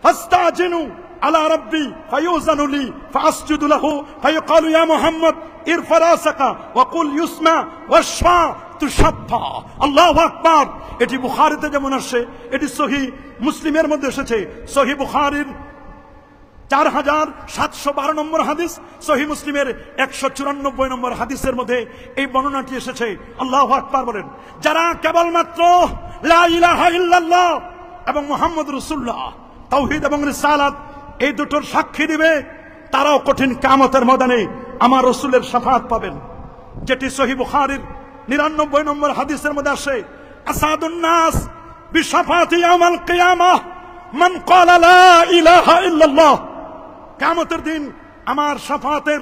ফাস্তাজিনু আলা রাব্বি ফায়ুযানু লি ফাসজুদু লাহু ফায়ুকালু ইয়া মুহাম্মদ ইরফা রাসাকা ওয়া কুল ইউসমা ওয়াশফা তুশাফা। আল্লাহু আকবার। এটি বুখারীতে যেমন আসে, এটি সহিহ মুসলিমের মধ্যে এসেছে। সহিহ বুখারীর 4712 নম্বর হাদিস, সহিহ মুসলিমের 194 নম্বর হাদিসের মধ্যে এই বর্ণনাটি এসেছে। আল্লাহু আকবার বলেন। যারা কেবলমাত্র লা ইলাহা ইল্লাল্লাহ এবং মুহাম্মদ রাসূলুল্লাহ, তাওহীদ এবং রিসালাত এই দুটোর সাক্ষী দিবে, তারাও কঠিন কিয়ামতের ময়দানে আমার রাসূলের শাফাআত পাবেন। যেটি সহিহ বুখারীর 99 নম্বর হাদিসের মধ্যে আসে, আসাদুন নাস বিশাফাতি ইয়াউমাল কিয়ামাহ মান ক্বালা লা ইলাহা ইল্লাল্লাহ। কিয়ামতের দিন আমার শাফাআতের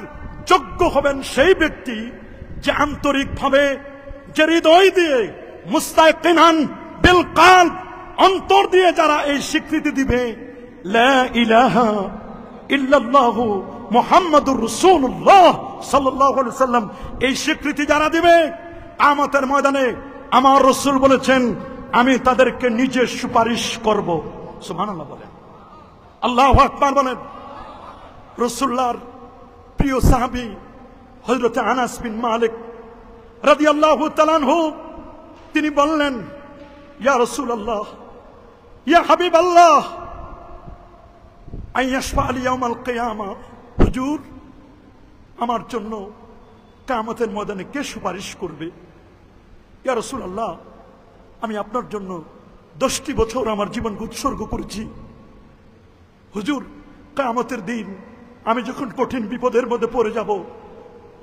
যোগ্য হবেন সেই ব্যক্তি যে আন্তরিকভাবে, যে হৃদয় দিয়ে, মুস্তাকিনান বিল কলব, অন্তর দিয়ে যারা এই স্বীকৃতি দিবে লা ইলাহা ইল্লাল্লাহ মুহাম্মাদুর রাসূলুল্লাহ সাল্লাল্লাহু আলাইহি ওয়াসাল্লাম, এই স্বীকৃতি যারা দিবে কিয়ামতের ময়দানে আমার রাসূল বলেছেন আমি তাদেরকে নিজে সুপারিশ করব। সুবহানাল্লাহ বলেন, আল্লাহু আকবার বলেন। রাসূলুল্লাহর প্রিয় সাহাবী হযরত আনাস বিন মালিক রাদিয়াল্লাহু তাআলা আনহু, তিনি বললেন ইয়া রাসূলুল্লাহ, ইয়া হাবিবাল্লাহ, আইয়াশফা লি ইয়াউমাল কিয়ামা, হুজুর আমার জন্য কিয়ামতের ময়দানে কে সুপারিশ করবে? ইয়া রাসূলুল্লাহ, আমি আপনার জন্য 10টি বছর আমার জীবনকে উৎসর্গ করেছি। হুজুর কিয়ামতের দিন আমি যখন কঠিন বিপদের মধ্যে পড়ে যাব,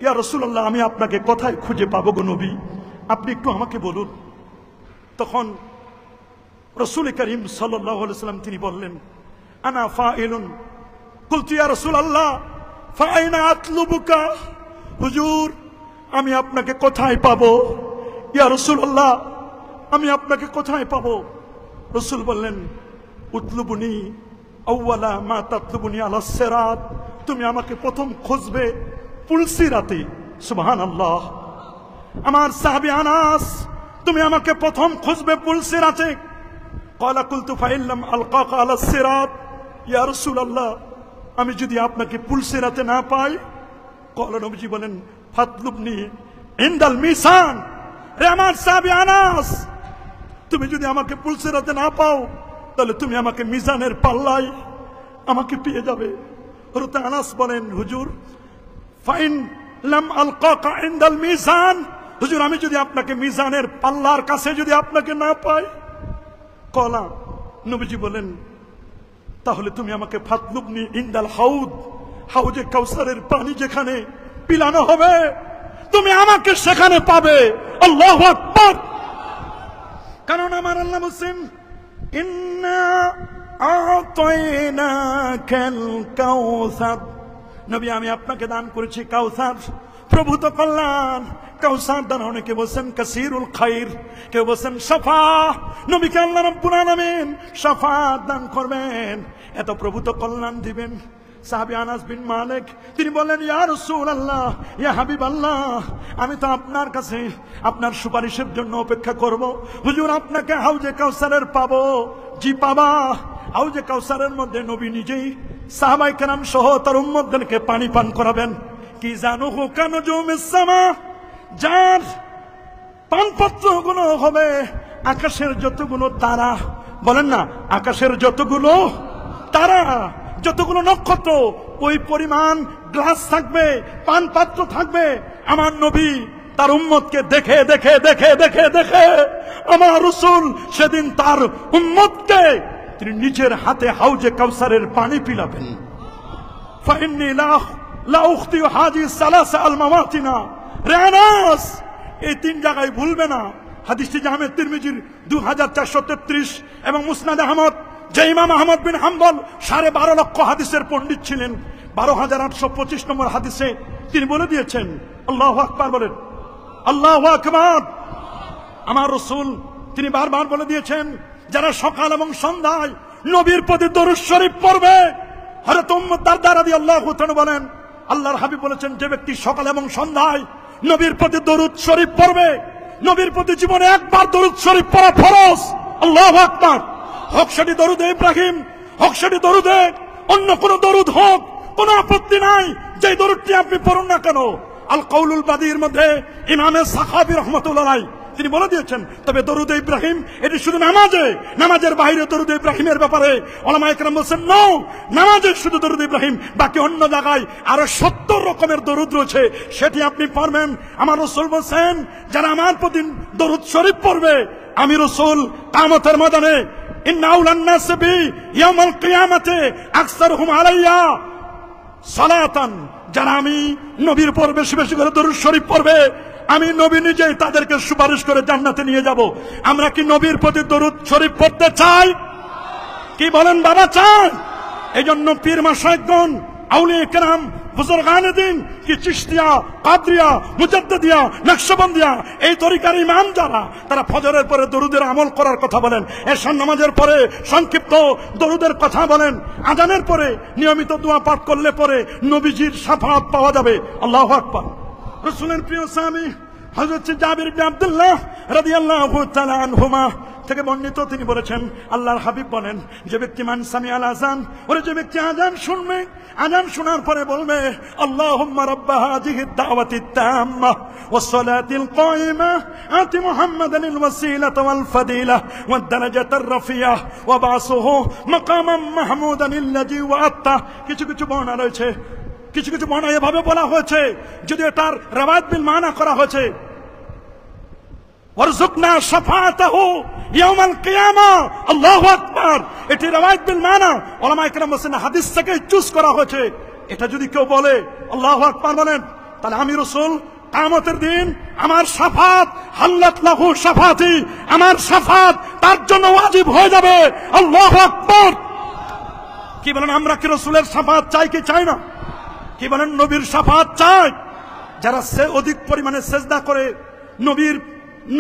ইয়া রাসূলুল্লাহ, আমি আপনাকে কোথায় খুঁজে পাবো গো নবী? আপনি একটু আমাকে বলুন। তখন রাসূল করিম সাল্লাল্লাহু আলাইহি ওয়াসাল্লাম তিনি বললেন আনা ফাইলুন। কুলতু ইয়া রাসূলুল্লাহ ফাআইনা আতলুবুকা, হুজুর আমি আপনাকে কোথায় পাবো? ইয়া রাসূলুল্লাহ, আমি আপনাকে কোথায় পাবো? রাসূল বললেন উতলুবুনি আউয়ালা মা তাতলুবুনি আলা সিরাত, তুমি আমাকে প্রথম খুঁজবে পুলসিরাতে। সুবহানাল্লাহ। আমার সাহাবী আনাস, তুমি আমাকে প্রথম খুঁজবে পুলসিরাতে। ক্বালা কুলতু ফাইল্লাম আলকাকা আলা সিরাত, ইয়া রাসূলুল্লাহ, আমি যদি আপনাকে পুলসিরাতে না পাই? ক্বালা, নবীজি বলেন ফাতলুবনি ইনদাল মিসান। রে আমার সাহাবী আনাস, তুমি যদি আমাকে পুলসিরাতে না পাও তাহলে তুমি আমাকে মিজানের পাল্লায় আমাকে পেয়ে যাবে। হযরত আনাস বলেন হুজুর ফাইন লাম আলকাকা ইনদাল মিজান, হুজুর আমি যদি আপনাকে মিজানের পাল্লার কাছে যদি আপনাকে না পাই? কলা, নবীজি বলেন তাহলে তুমি আমাকে ফাতলুবনি ইনদাল হাউদ, হাউজে কাউসারের পানি যেখানে পিলানো হবে তুমি আমাকে সেখানে পাবে। আল্লাহু আকবার। কারণ আমার আল্লাহ বলেন ইন্না আ'তাইনাকাল কাউসার, নবী আমি আপনাকে দান করেছি কাউসার, প্রভূত কল্যাণ। কাউসার দান অনেকে বলেন কাসিরুল খাইর, কেউ বলেন শাফা। নবীকে আল্লাহ রাব্বুল আলামিন শাফাত দান করবেন, এত প্রভূত কল্যাণ দিবেন। সাহাবী আনাস বিন মালিক তিনি বললেন ইয়া রাসূলুল্লাহ, ইয়া হাবিবাল্লাহ, আমি তো আপনার কাছে আপনার সুপারিশের জন্য অপেক্ষা করব। হুজুর আপনাকে হাউজে কাউসারের পাবো? জি পাবা। হাউজে কাউসারের মধ্যে নবী নিজেই সাহাবায়ে কেরাম সহ তার উম্মতদেরকে পানি পান করাবেন। কি জানো কানো জুমিস সামা, যার পানপত্র গুলো হবে আকাশের যতগুলো তারা, বলেন না আকাশের যতগুলো তারা, যতগুলো নক্ষত্র, ওই পরিমাণ গ্লাস থাকবে, পান পাত্র থাকবে। আমার নবী তার উম্মতকে দেখে দেখে দেখে দেখে দেখে আমার রাসূল সেদিন তার উম্মতকে তিনি নিজের হাতে হাউজে কাউসারের পানি পিলাবেন। ফাইন্নী লা উখতি হাজি সালাসা আল মাওয়াতিনা। রে আনাস, এই তিন জায়গায় ভুলবে না, হাদিসটি জামে তিরমিজির 2433 এবং মুসনাদ আহমদ, যে ইমাম আহমদ বিন হাম্বল 12.5 লক্ষ হাদিসের পণ্ডিত ছিলেন, 12,825 নম্বর হাদিসে তিনি বলে দিয়েছেন, আল্লাহু আকবার বলেন, আল্লাহু আকবার। আমার রাসূল তিনি বারবার বলে দিয়েছেন, যারা সকাল এবং সন্ধ্যায় নবীর প্রতি দরুদ শরীফ পড়বে, হযরত উম্মু দারদা রাদিয়াল্লাহু তাআলা বলেন, আল্লাহর হাবিব বলেছেন, যে ব্যক্তি সকাল এবং সন্ধ্যায় নবীর প্রতি দরুদ শরীফ পড়বে, নবীর প্রতি জীবনে একবার দরুদ শরীফ পড়া ফরজ। আল্লাহু আকবার। হোক সেটি দরুদে ইব্রাহিম, হোক সেটি দরুদে অন্য কোন দরুদ হোক, কোন আপত্তি নাই, যে দরুদটি আপনি পড়ুন না কেন। আল কাউলুল বাদীর মধ্যে ইমামে সাখাবী রাহমাতুল্লাহ আলাইহি তিনি বলে দিয়েছেন, তবে দরুদে ইব্রাহিম এটি শুধু নামাজে, নামাজের বাইরে দরুদে ইব্রাহিমের ব্যাপারে ওলামায়ে কেরাম বলেছেন নো, নামাজে শুধু দরুদ ইব্রাহিম, বাকি অন্য জায়গায় আরো 70 রকমের দরুদ রয়েছে, সেটি আপনি পড়বেন। আমার রাসূল বলেন, যারা আমার প্রতি দরুদ শরীফ পড়বে, আমি রাসূল কিয়ামতের ময়দানে ইন্না আউলান নাস বি ইয়াউমাল কিয়ামাতে আকসারুহুম আলাইয়া সালাতান, যারা আমি নবীর পর বেশি বেশি করে দরুদ শরীফ পড়বে, আমি নবী নিজেই তাদেরকে সুপারিশ করে জান্নাতে নিয়ে যাব। আমরা কি নবীর প্রতি দরুদ শরীফ পড়তে চাই? কি বলেন বাবা, চাই? এই জন্য পীর মাশায়েখগণ, আউলিয়া কেরাম, বুজুর্গানে দ্বীন কি চিশতিয়া, কাদরিয়া, মুজাদ্দিদিয়া, নকশবন্দিয়া, এই তরিকার ইমাম যারা, তারা ফজরের পরে দরুদের আমল করার কথা বলেন, এশার নামাজের পরে সংক্ষিপ্ত দরুদের কথা বলেন, আজানের পরে নিয়মিত দোয়া পাঠ করলে পরে নবীজির শাফাআত পাওয়া যাবে। আল্লাহু আকবার। রাসূলের প্রিয় সাহাবী হযরত জাবির ইবনে আব্দুল্লাহ রাদিয়াল্লাহু তাআলা আনহুমা থেকে বর্ণিত, তিনি বলেছেন, আল্লাহর হাবিব বলেন, যে ব্যক্তি মান সামিআল আযান, ওরে যে ব্যক্তি আযান শুনবে, আযান শোনার পরে বলবে, আল্লাহুম্মা রাব্বা হাযিহিদ দাওয়াতিত তাম্মা ওয়াস সালাতিল কায়িমা আতি মুহাম্মাদানিল ওয়াসিলাতা ওয়াল ফাদিলাহ ওয়াদ দারাজাতার রাফিয়াহ ওয়া বাসুহু মাকামান মাহমুদানিল্লাযী ওয়া'আতা। কিছু কিছু বর্ণনা রয়েছে, কিছু কিছু বর্ণনা এভাবে বলা হয়েছে, যদি এটার রিওয়ায়াত বিল মানা করা হয়েছে, ওয়ারযুকনা শাফাআতাহু ইয়াউমাল কিয়ামা। আল্লাহু আকবার। এটি রিওয়ায়াত বিল মানা, উলামায়ে কেরাম বলেন হাদিস থেকে চুজ করা হয়েছে। এটা যদি কেউ বলে, আল্লাহু আকবার বলেন, তাহলে আমি রাসূল কিয়ামতের দিন আমার শাফাত, হাল্লাত লাহু শাফাতি, আমার শাফাত তার জন্য ওয়াজিব হয়ে যাবে। আল্লাহু আকবার। কি বলেন, আমরা কি রাসূলের শাফাত চাই কি চাই না? কি বলেন, নবীর শাফাত চাই? যারা অধিক পরিমাণে সেজদা করে নবীর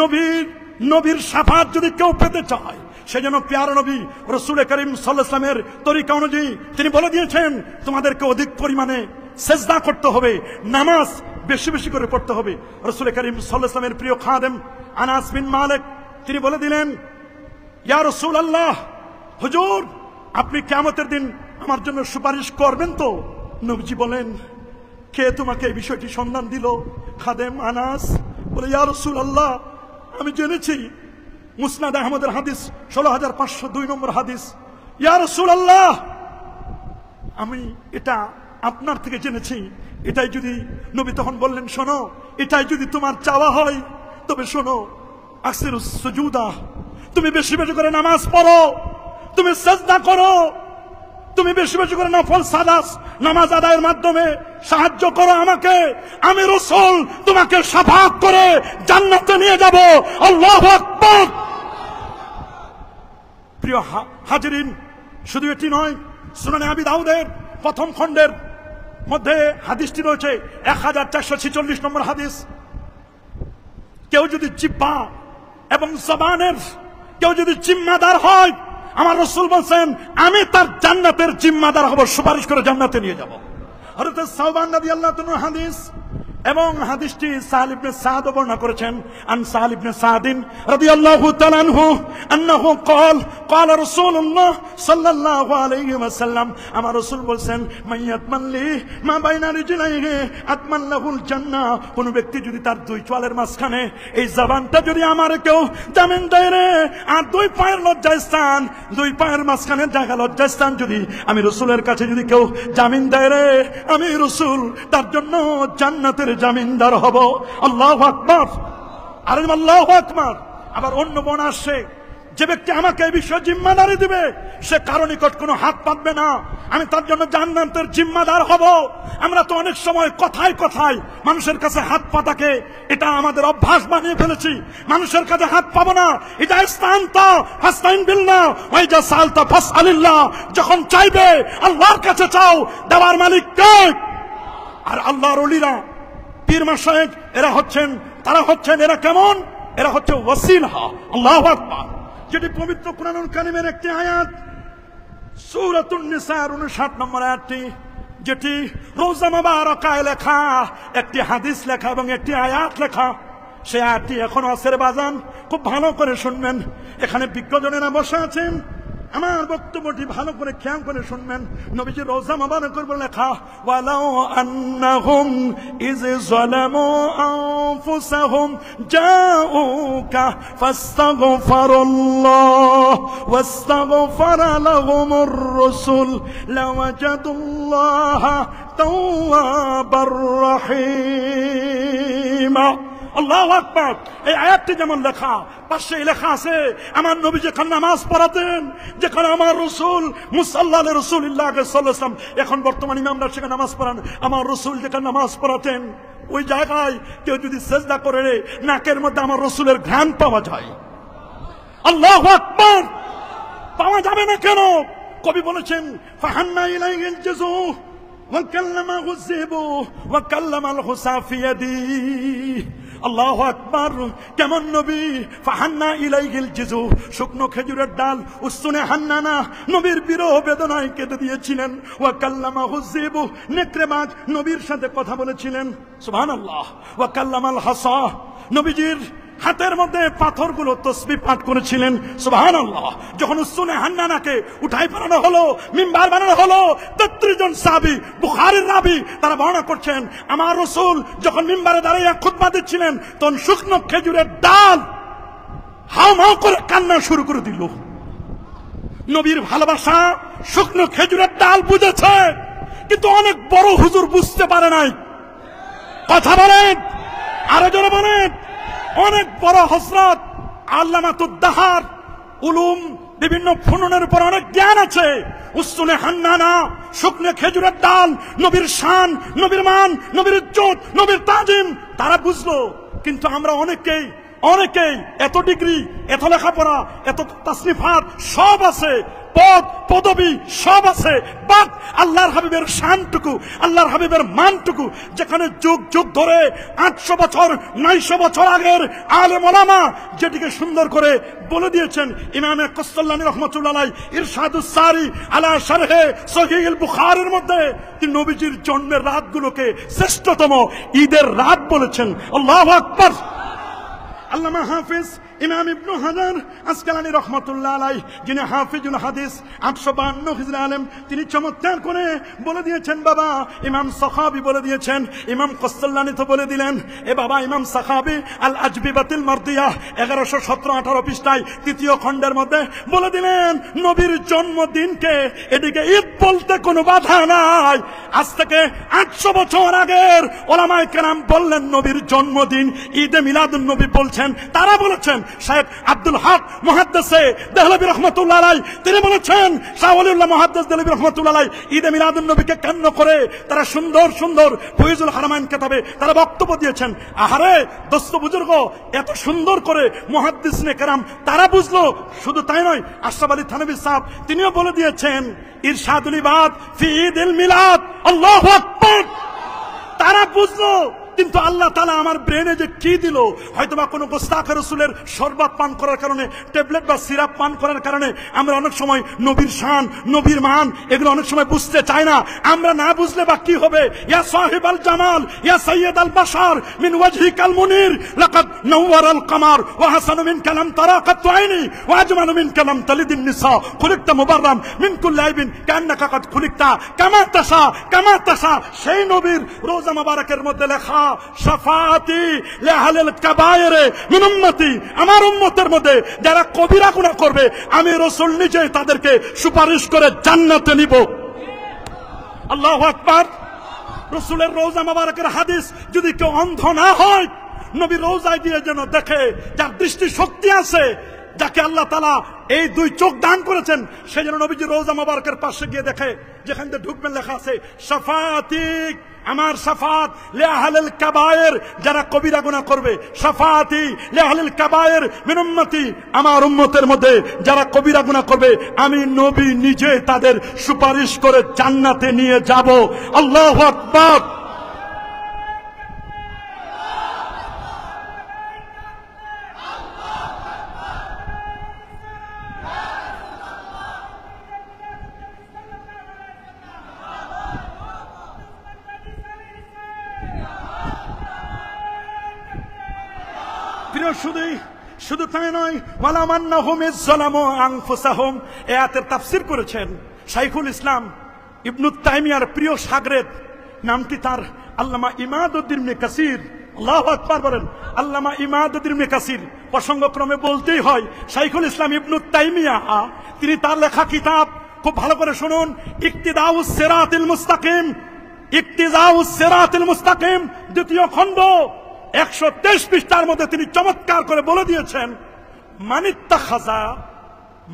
নবীর নবীর শাফাত যদি কেউ পেতে চায়, সেজন্য প্যারা নবী রাসূল করিম সাল্লাল্লাহু আলাইহি ওয়াসাল্লামের তরিকা অনুযায়ী তিনি বলে দিয়েছেন, তোমাদেরকে অধিক পরিমাণে সেজদা করতে হবে, নামাজ বেশি বেশি করে পড়তে হবে। রাসূল করিম সাল্লাল্লাহু আলাইহি ওয়াসাল্লামের প্রিয় খাদেম আনাস বিন মালিক তিনি বলে দিলেন, ইয়া রাসূলুল্লাহ, হুজুর আপনি কিয়ামতের দিন আমার জন্য সুপারিশ করবেন তো? নবীজি বলেন, কে তোমাকে এই বিষয়টি সন্ধান দিল? খাদেম আনাস বলে, ইয়া রাসূলুল্লাহ, আমি জেনেছি, মুসনাদ আহমদের হাদিস 16502 নম্বর হাদিস, ইয়া রাসূলুল্লাহ, আমি এটা আপনার থেকে জেনেছি। এটাই যদি, নবী তখন বললেন, শোনো, এটাই যদি তোমার চাওয়া হয় তবে শোনো, আকসিরুস সুজুদা, তুমি বেশি বেশি করে নামাজ পড়ো, তুমি সিজদা করো, তুমি বেশি বেশি করে নফল সালাত নামাজ আদায়ের মাধ্যমে সাহায্য করো আমাকে, আমি রাসূল তোমাকে শাফাআত করে জান্নাতে নিয়ে যাব। আল্লাহু আকবার। প্রিয় হাজিরিন, শুধু এটি নয়, সুনানে আবি দাউদের প্রথম খণ্ডের মধ্যে হাদিসটি রয়েছে 1446 নম্বর হাদিস। কেউ যদি জিহ্বা এবং জবানের কেউ যদি জিম্মাদার হয়, আমার রাসূল বলেন, আমি তার জান্নাতের জিম্মাদার হব, সুপারিশ করে জান্নাতে নিয়ে যাব। হযরত সাওবান রাদিয়াল্লাহু তাআলা হাদিস, এবং হাদিসটি সাহল ইবনে সাদ বর্ণনা করেছেন। আন সাহল ইবনে সাদিন রাদিয়াল্লাহু তাআলা আনহু আন্নাহু قال قال رسول الله صلى الله عليه وسلم, আমার রাসূল বলেন, মাইয়াতমান লি মা বাইনা রিজলাইহি আতমান লাহুল জান্নাহ। কোন ব্যক্তি যদি তার দুই চোয়ালের মাঝখানে এই জবানটা যদি আমার কেউ জামিন দেয় রে, আর দুই পায়ের লজ্জাস্থান, দুই পায়ের মাঝখানে জায়গা লজ্জাস্থান যদি আমি রাসূলের কাছে যদি কেউ জামিন দেয় রে, আমি রাসূল তার জন্য জান্নাতের জামিনদার হব। আল্লাহু আকবার। আরে আল্লাহু আকবার। আবার অন্য বর্ণনা আসছে, যে ব্যক্তি আমাকে এই বিষয়ে জিম্মাদারি দিবে সে কারো নিকট কোনো হাত পাতবে না, আমি তার জন্য জান্নাতের জিম্মাদার হব। আমরা তো অনেক সময় কথায় কথায় মানুষের কাছে হাত পাতাকে এটা আমাদের অভ্যাস বানিয়ে ফেলেছি। মানুষের কাছে হাত পাবো না, এটা ইস্তানতা ফাস্তাইন বিল্লাহ ওয়া ইজা সালতা ফাসআলিল্লাহ। যখন চাইবে আল্লাহর কাছে চাও, দেওয়ার মালিক কে? আর আল্লাহর ওলিরা, পীর মাশায়েখ, তারা হচ্ছেন এরা কেমন? এরা হচ্ছে ওয়াসিলা। আল্লাহু আকবার। যেটি পবিত্র কুরআনুল কারীমের একটি আয়াত, সূরাতুন নিসার 59 নম্বর আয়াতটি, যেটি রওজা মুবারাকায় লেখা, একটি হাদিস লেখা এবং একটি আয়াত লেখা। সেই আয়াতটি এখনো আসের বাজান, খুব ভালো করে শুনবেন। এখানে বিজ্ঞজনেরা বসে আছেন, আমার বক্তব্যটি ভালো করে খেয়াল করে শুনবেন। নবীজি রওজা মুবারকের উপর লেখা, ওয়ালাউ আন্নাহুম ইয যালামু আনফুসাহুম জাউকা ফাস্তাগফিরুল্লাহ ওয়াস্তাগফারা লাহুমুর রাসূল লাওয়াজাদুল্লাহা তাওয়াবার রহিমা। আল্লাহু আকবার। এই আয়াতটি যেমন লেখা, পাশে লেখা আছে আমার নবী যেখানে নামাজ পড়াতেন, যেখানে আমার রাসূল মুসাল্লাহ রাসূলুল্লাহ সাল্লাল্লাহু আলাইহি ওয়াসাল্লাম, এখন বর্তমানে ইমামরা সেখানে নামাজ পড়ান, আমার রাসূল যেখানে নামাজ পড়াতেন ওই জায়গায় কেউ যদি সিজদা করে নাকের মধ্যে আমার রাসূলের ঘ্রাণ পাওয়া যায়। আল্লাহু আকবার। পাওয়া যাবে না কেন? কবি বলেছেন, ফাহান্না ইলাইহিল জুযু ওয়া কাল্লামাহু যিবু ওয়া কাল্লামাল হুসা ফি ইয়াদি। আল্লাহু আকবার। কেমন নবী? ফাহান্না ইলাইহিল জিজু, শুকনো খেজুরের ডাল উসুনে হান্নানা নবীর বিরহ বেদনায় কেঁদে দিয়েছিলেন। ওয়া কাল্লামাহু যিবু, নেকড়ে বাজ নবীর সাথে কথা বলেছিলেন। সুবহানাল্লাহ। ওয়া কাল্লামাল হাসা, নবীজির হাতের মধ্যে পাথরগুলো তসবিহ পাঠ করেছিলেন। সুবহানাল্লাহ। যখন উসুনে হান্নানাকে উঠাই বানানো হলো, মিম্বার বানানো হলো, 33 জন সাহাবী, বুখারীর রাবী, তারা বর্ণনা করছেন আমার রাসূল যখন মিম্বারে দাঁড়িয়ে খুতবা দিচ্ছিলেন তখন শুকনো খেজুরের ডাল হাউমাউ করে কান্না শুরু করে দিল। নবীর ভালোবাসা শুকনো খেজুরের ডাল বুঝেছে, কিন্তু অনেক বড় হুজুর বুঝতে পারে নাই। কথা বলেন, আরো জোরে বলেন। অনেক বড় হযরত আল্লামাতুদ্দাহার, উলুম বিভিন্ন ফুনুনের উপর অনেক জ্ঞান আছে। উসুনে হান্নানা, শুকনো খেজুরের ডাল, নবীর শান, নবীর মান, নবীর ইজ্জত, নবীর তাজিম তারা বুঝলো। কিন্তু আমরা অনেকেই এত ডিগ্রি, এত লেখাপড়া, এত তাসনিফাত সব আছে, পদ পদবী সব আছে, বাট আল্লাহর হাবিবের শানটুকু, আল্লাহর হাবিবের মানটুকু, যেখানে যুগ যুগ ধরে 800 বছর 900 বছর আগের আলেম ওলামা যেটিকে সুন্দর করে বলে দিয়েছেন ইমামে কসসাল্লানী রাহমাতুল্লাহ আলাইহি ইরশাদুস সারি আলা শারহে সহিহুল বুখারীর মধ্যে তিনি নবীজির জন্মের রাতগুলোকে শ্রেষ্ঠতম ঈদের রাত বলেছেন। আল্লাহু আকবার। আল্লামা হাফিজ ইমাম ইবনে হাজার আসকালানী রাহমাতুল্লাহ আলাইহি, যিনি হাফিজুল হাদিস 852 হিজরি আলেম, তিনি চমৎকার করে বলে দিয়েছেন বাবা, ইমাম সাখাবী বলে দিয়েছেন, ইমাম কসসাল্লানী তো বলে দিলেন, এ বাবা ইমাম সাখাবী আল আজবিবাতিল মারদিয়া 1117-18 পৃষ্ঠায় 3য় খণ্ডের মধ্যে বলে দিলেন নবীর জন্মদিনকে এদিকে ঈদ বলতে কোনো বাধা নাই। আজ থেকে 800 বছর আগের ওলামায়ে কেরাম বললেন নবীর জন্মদিন ঈদে মিলাদুন নবী বলছেন। তারা বলেছেন শায়েখ আব্দুল হক মুহাদ্দিসে দেহলভী রাহমাতুল্লাহ আলাইহি, তিনি বলেছেন শাহ ওলিউল্লাহ মুহাদ্দিস দেহলভী রাহমাতুল্লাহ আলাইহি ঈদে মিলাদুন নবীকে কেন্দ্র করে তারা সুন্দর সুন্দর ফয়জুল হারামাইন কিতাবে তারা বক্তব্য দিয়েছেন। আহারে দোস্ত বুজুর্গ, এত সুন্দর করে মুহাদ্দিসনে কেরাম তারা বুঝলো। শুধু তাই নয়, আশরাফ আলী থানভী সাহেব তিনিও বলে দিয়েছেন ইরশাদুল ইবাদ ফি ঈদিল মিলাদ। আল্লাহু আকবার। তারা বুঝলো, কিন্তু আল্লাহ তাআলা আমার ব্রেনে যে কি দিল, হয়তোবা কোনো গোস্তাখে রাসূলের শরবত পান করার কারণে, ট্যাবলেট বা সিরাপ পান করার কারণে আমরা অনেক সময় নবীর শান, নবীর মান এগুলো অনেক সময় বুঝতে চাই না। আমরা না বুঝলে বা কি হবে? ইয়া সাহিবাল জামাল ইয়া সাইয়্যিদাল বাশার মিন ওয়াজহিকাল মুনির লাকাদ নাওয়ারাল কামার ওয়া হাসানু মিন কালাম তারাকাত আইনি ওয়া আজমালু মিন কালাম তালিদিন নিসা খুলিকতা মুবাররাম মিন কুল্লি আইবিন কান্নাকা কাদ খুলিকতা কামা তাশা। সেই নবীর রোজা মুবারকের মধ্যে লেখা শাফাআতি লিআহলিল কাবায়ের মিন উম্মতি, আমার উম্মতের মধ্যে যারা কবিরা গুনাহ করবে আমি রাসূল নিজেই তাদেরকে সুপারিশ করে জান্নাতে নিব। আল্লাহু আকবার। রাসূলের রওজা মুবারকের হাদিস যদি কেউ অন্ধ না হয়, নবী রওজায় গিয়ে যেন দেখে, যার দৃষ্টি শক্তি আছে যাকে আল্লাহ তাআলা এই দুই চোখ দান করেছেন, সে যেন নবীজি রওজা মোবারকের পাশে গিয়ে দেখে, যেখান থেকে ঢুকবেন লেখা আছে শাফাআতি, আমার শাফাত লি আহলিল কাবায়ের, যারা কবিরা গুনাহ করবে। শাফাআতি লি আহলিল কাবায়ের মিন উম্মতি, আমার উম্মতের মধ্যে যারা কবিরা গুনাহ করবে আমি নবী নিজে তাদের সুপারিশ করে জান্নাতে নিয়ে যাব। আল্লাহু আকবার। শুধু তাই নয়, ওয়ালামান্নাহুম ইযলামু আনফুসাহুম, এই আয়াতের তাফসীর করেছেন শাইখুল ইসলাম ইবনে তাইমিয়ার প্রিয় শাগরেদ, নামটি তার আল্লামা ইমাদউদ্দিন ইবনে কাসির। আল্লাহু আকবার বলেন। আল্লামা ইমাদউদ্দিন ইবনে কাসির, প্রসঙ্গক্রমে বলতেই হয় শাইখুল ইসলাম ইবনে তাইমিয়া, তিনি তার লেখা কিতাব খুব ভালো করে শুনুন, ইক্তিদাউস সিরাতিল মুস্তাকিম, ইক্তিদাউস সিরাতিল মুস্তাকিম দ্বিতীয় খণ্ড 123 পৃষ্ঠার মধ্যে তিনি চমৎকার করে বলে দিয়েছেন, মানিত্তাখাযা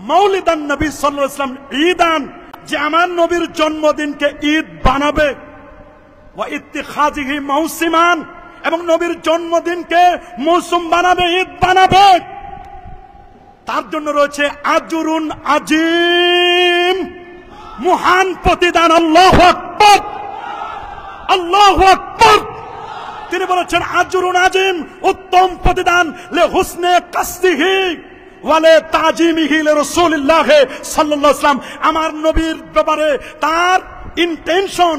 মাউলিদান নবী সাল্লাল্লাহু আলাইহি ওয়াসাল্লাম ঈদান, যে আমার নবীর জন্মদিনকে ঈদ বানাবে, ওয়া ইত্তিখাযিহি মাউসিমান, এবং নবীর জন্মদিনকে মৌসুম বানাবে, ঈদ বানাবে, তার জন্য রয়েছে আজরুন আজিম, মহান প্রতিদান। আল্লাহু আকবার, আল্লাহু আকবার। তিনি বলেছেন আজরুন আজিম, উত্তম প্রতিদান, লে হুসনে কাসদিহি ওয়ালে তাজিমিহি লিরাসূলিল্লাহ সাল্লাল্লাহু আলাইহি ওয়াসাল্লাম, আমার নবীর ব্যাপারে তার ইন্টেনশন,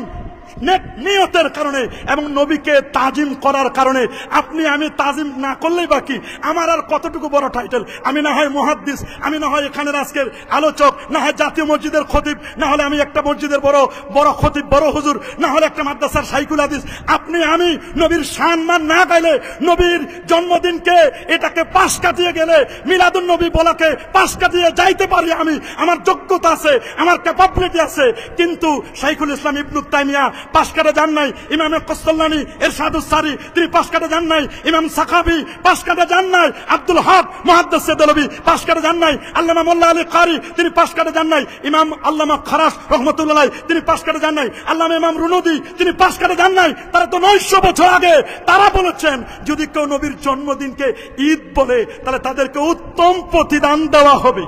নিয়তের কারণে এবং নবীকে তাজিম করার কারণে। আপনি আমি তাজিম না করলেই বাকি, আমার আর কতটুকু বড় টাইটেল, আমি না হয় মুহাদ্দিস, আমি না হয় এখানের আজকের আলোচক, না হয় জাতীয় মসজিদের খতিব, না হলে আমি একটা মসজিদের বড় বড় খতিব, বড় হুজুর, না হলে একটা মাদ্রাসার শাইখুল হাদিস। আপনি আমি নবীর সম্মান না গাইলে, নবীর জন্মদিনকে এটাকে পাশ কাটিয়ে গেলে, মিলাদুন নবী বলাকে পাশ কাটিয়ে যাইতে পারি আমি, আমার যোগ্যতা আছে, আমার ক্যাপাবিলিটি আছে। কিন্তু শাইখুল ইসলাম ইবনে তাইমিয়া পাশ কাটা যান নাই, ইমাম কস্তলানি ইরশাদুস সারি তিনি পাশ কাটা যান নাই, ইমাম সাখাবি পাশ কাটা যান নাই, আব্দুল হক মুহাদ্দিস দেলবি পাশ কাটা যান নাই, আল্লামা মোল্লা আলী কারি তিনি পাশ কাটা যান নাই, ইমাম আল্লামা খারাস রহমাতুল্লাহ তিনি পাশ কাটা যান নাই, আল্লামা ইমাম রুনুদি তিনি পাশ কাটা যান নাই। তারা তো 900 বছর আগে তারা বলেছেন যদি কেউ নবীর জন্মদিনকে ঈদ বলে তাহলে তাদেরকে উত্তম প্রতিদান দেওয়া হবে।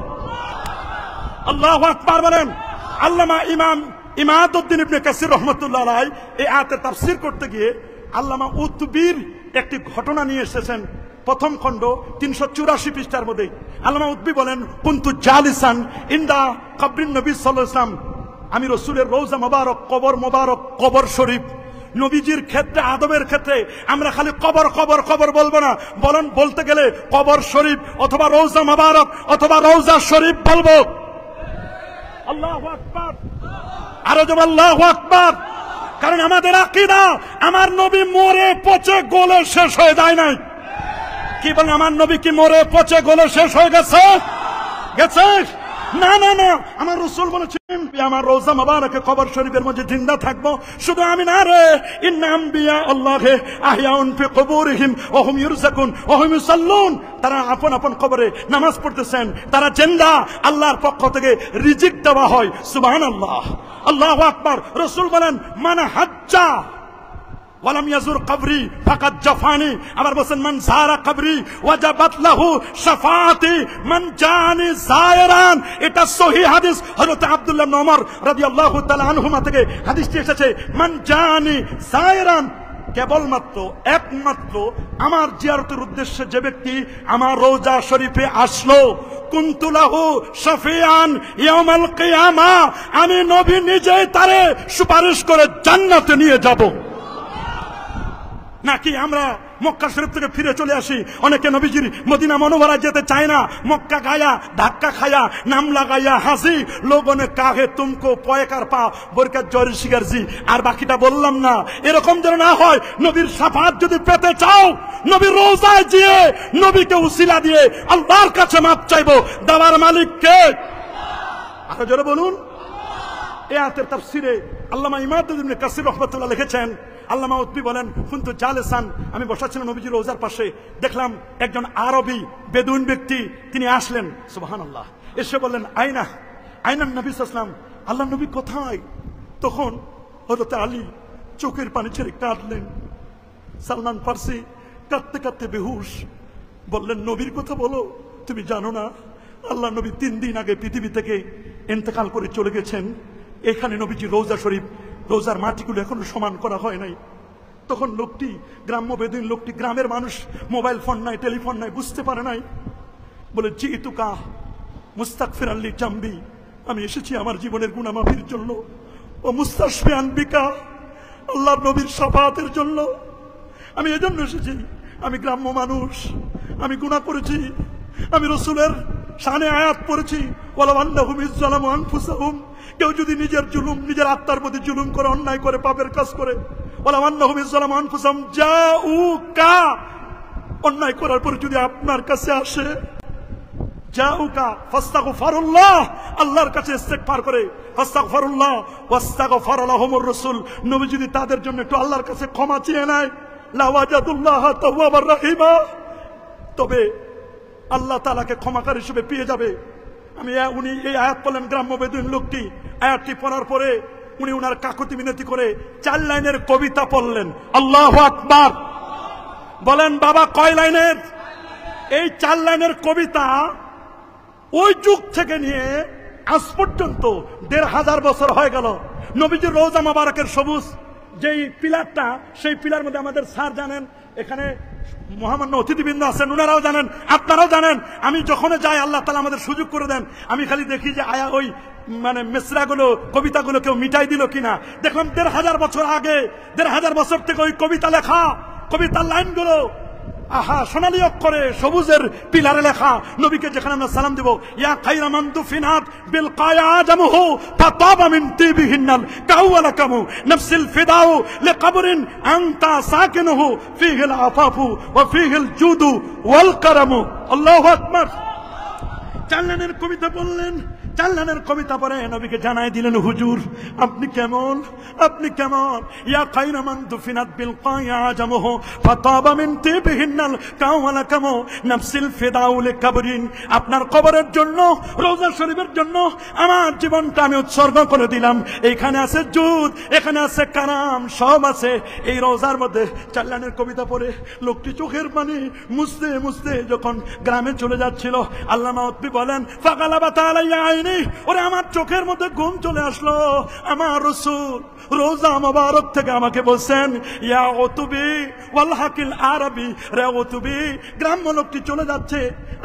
আল্লাহু আকবার বলেন। আল্লামা ইমাদউদ্দিন ইবনে কাসির রহমাতুল্লাহ আলাইহি এই আয়াতের তাফসীর করতে গিয়ে আল্লামা উতবির একটি ঘটনা নিয়ে এসেছেন, প্রথম খণ্ড 384 পৃষ্ঠার মধ্যে। আল্লামা উতবি বলেন, কুনতু জালিসান ইনদা কবরিন নবী সাল্লাল্লাহু আলাইহি ওয়াসাল্লাম, আমি রাসূলের রওজা মোবারক, কবর শরীফ, নবীজির ক্ষেত্রে, আদবের ক্ষেত্রে আমরা খালি কবর কবর কবর বলবো না, বলতে গেলে কবর শরীফ অথবা রওজা মোবারক অথবা রওজা শরীফ বলবো। আল্লাহু আকবার, আরো জোরে আল্লাহু আকবার। কারণ আমাদের আকীদা, আমার নবী মরে পচে গলে শেষ হয়ে যায় নাই। কি বলেন, আমার নবী কি মরে পচে গলে শেষ হয়ে গেছে? না না না, আমার রাসূল বলেছেন আমার রওজা মোবারকে কবর শরীফের মধ্যে জিন্দা থাকবো। শুধু আমি না রে, ইন্না আম্বিয়া আল্লাহে আহইয়াউন ফি কুবুরিহিম ওয়া হুম ইউরযাকুন ওয়া হুম ইউসাল্লুন, তারা আপন আপন কবরে নামাজ পড়তেছেন, তারা জিন্দা, আল্লাহর পক্ষ থেকে রিজিক দেওয়া হয়। সুবহানাল্লাহ, আল্লাহু আকবার। রাসূল বলেন মান হাজ্জা ওয়ালাম ইয়াজুর কবরি ফাকাদ জাফানি, আবার বলেন মান যারা কবরি ওয়াজাবাত লাহু শাফাআতি মান জানি যায়রান। এটা সহিহ হাদিস, হযরত আব্দুল্লাহ ইবনে ওমর রাদিয়াল্লাহু তাআলা আনহুমা থেকে হাদিসটি এসেছে। মান জানি যায়রান, কেবলমাত্র একমাত্র আমার জিয়ারতের উদ্দেশ্যে যে ব্যক্তি আমার রওজা শরীফে আসলো, কুনতু লাহু শাফিআন ইয়াউমাল কিয়ামা, আমি নবী নিজেই তারে সুপারিশ করে জান্নাতে নিয়ে যাব। নাকি আমরা মক্কা শরীফ থেকে ফিরে চলে আসি, অনেকে নবীজির মদিনা মুনওয়ারা যেতে চায় না, মক্কা গায়া ধাক্কা খায়া নাম লাগাইয়া হাসি, লোগনে কাহে তুমকো পয়কার পা বরকত জরি শিগারজি, আর বাকিটা বললাম না। এরকম যেন না হয়। নবীর শাফাত যদি পেতে চাও, নবীর রওজায় গিয়ে নবীকে উসিলা দিয়ে আল্লাহর কাছে মাপ চাইবো। দেওয়ার মালিক কে? আরো জোরে বলুন। এই আয়াতের তাফসীরে আল্লামা ইমাদউদ্দিন ইবনে কাসির রাহমাতুল্লাহ লিখেছেন, আল্লামা উতবি বলেন, কুনতু জালেসান, আমি বসা ছিলাম নবীজির রওজার পাশে, দেখলাম একজন আরবি বেদুইন ব্যক্তি তিনি আসলেন, সুবহানাল্লাহ, এসে বললেন আইনা আইনান নবী সাল্লাল্লাহু আলাইহি ওয়াসাল্লাম, আল্লাহ নবী কোথায়? তখন হযরত আলী চোখের পানি ছেড়ে কাঁদলেন। সালমান ফার্সি কাঁদতে কাঁদতে বেহুশ, বললেন নবীর কথা বলো, তুমি জানো না আল্লাহ নবী 3 দিন আগে পৃথিবী থেকে ইন্তেকাল করে চলে গেছেন। এখানে নবীজি রওজা শরীফ, রওজার মাটিগুলো এখনো সমান করা হয় নাই। তখন লোকটি, গ্রাম্য বেদুইন লোকটি, গ্রামের মানুষ, মোবাইল ফোন নাই, টেলিফোন নাই, বুঝতে পারে নাই, বলে জিতুকা মুস্তাগফিরান লি জামবি, আমি এসেছি আমার জীবনের গুনাহ মাফির জন্য, ও মুস্তাশফিয়ান বিকা, আল্লাহর নবীর শাফাআতের জন্য আমি এজন্য এসেছি। আমি গ্রাম্য মানুষ, আমি গুনাহ করেছি, আমি রাসূলের শানে আয়াত পড়েছি, ওয়ালাউ আন্নাহুম ইযলামু আনফুসাহুম, কেউ যদি নিজের জুলুম, নিজের আত্মার প্রতি জুলুম করে, অন্যায় করে, পাপের কাজ করে, ওয়ালাউ আন্নাহুম ইযলামু আনফুসাহুম জাউকা, অন্যায় করার পর যদি আপনার কাছে আসে, জাউকা ফাস্তাগফিরুল্লাহ, আল্লাহর কাছে ইস্তেগফার করে, ফাস্তাগফিরুল্লাহ ওয়াস্তাগফার লাহুমুর রাসূল, নবী যদি তাদের জন্য একটু আল্লাহর কাছে ক্ষমা চেয়ে নেয়, লাওয়াজাদুল্লাহ তাওয়াবার রাহিমা, তবে আল্লাহ তাআলাকে ক্ষমাকার হিসেবে পেয়ে যাবে। উনি এই আয়াত পড়লেন, গ্রাম্য বেদুইন লোকটি আয়াতটি পড়ার পরে উনি উনার কাকুতি মিনতি করে 4 লাইনের কবিতা পড়লেন। আল্লাহু আকবার বলেন বাবা, কয় লাইনের? এই 4 লাইনের কবিতা ওই যুগ থেকে নিয়ে আজ পর্যন্ত 1500 বছর হয়ে গেল। নবীজির রওজা মোবারকের সবুজ যেই পিলারটা, সেই পিলার মধ্যে আমাদের স্যার জানেন, এখানে মহামান্য অতিথিবৃন্দ আছেন, ওনারাও জানেন, আপনারাও জানেন, আমি যখন যাই আল্লাহ তাআলা আমাদের সুযোগ করে দেন, আমি খালি দেখি যে আয়া ওই মানে মিসরাগুলো, কবিতাগুলো কেউ মিটাই দিল কিনা। দেখলাম 1500 বছর আগে, 1500 বছর থেকে ওই কবিতা লেখা, কবিতার লাইনগুলো আহা সোনালী অক্ষরে সবুজের পিলারে লেখা। নবীকে যেখানে আমরা সালাম দেব, ইয়া খায়রা মান দুফিনাত বিল কায়াজামহু ফাতাবা মিন তিবিহিন্নাল কাওয়ালাকামু নাফসিল ফিদাউ লিকবরিন আনতা সাকিনুহু ফিহিল আফাফু ওয়া ফিহিল জুদু ওয়াল কারামু। আল্লাহু আকবার। 4 লাইনের কবিতা বললেন, 4 লাইনের কবিতা পড়ে নবীকে জানাই দিলেন, হুজুর আপনি কেমন, আপনি কেমন? ইয়া খায়রা মান দুফিনাত বিল কায়াজামহু ফাতাবা মিন তিবিহিন্নাল কাওয়ালাকামু নাফসিল ফিদাউ লিকবরিন, আপনার কবরের জন্য, রওজা শরীফের জন্য আমার জীবনটা আমি উৎসর্গ করে দিলাম। এখানে আছে জুদ, এখানে আছে কারাম, সব আছে এই রওজার মধ্যে। 4 লাইনের কবিতা পড়ে লোকটি চোখের পানি মুছতে মুছতে যখন গ্রামে চলে যাচ্ছিল, আল্লামা উতবি বলেন, ফাগালাবা তাআলাইয়া আইনি, ওরে আমার চোখের মধ্যে ঘুম চলে আসলো। আমার রাসূল রওজা মোবারক থেকে আমাকে বলছেন, ইয়া উতবি ওয়াল হাকিল আরবি, রে উতবি, গ্রাম্য লোকটি চলে যাচ্ছে,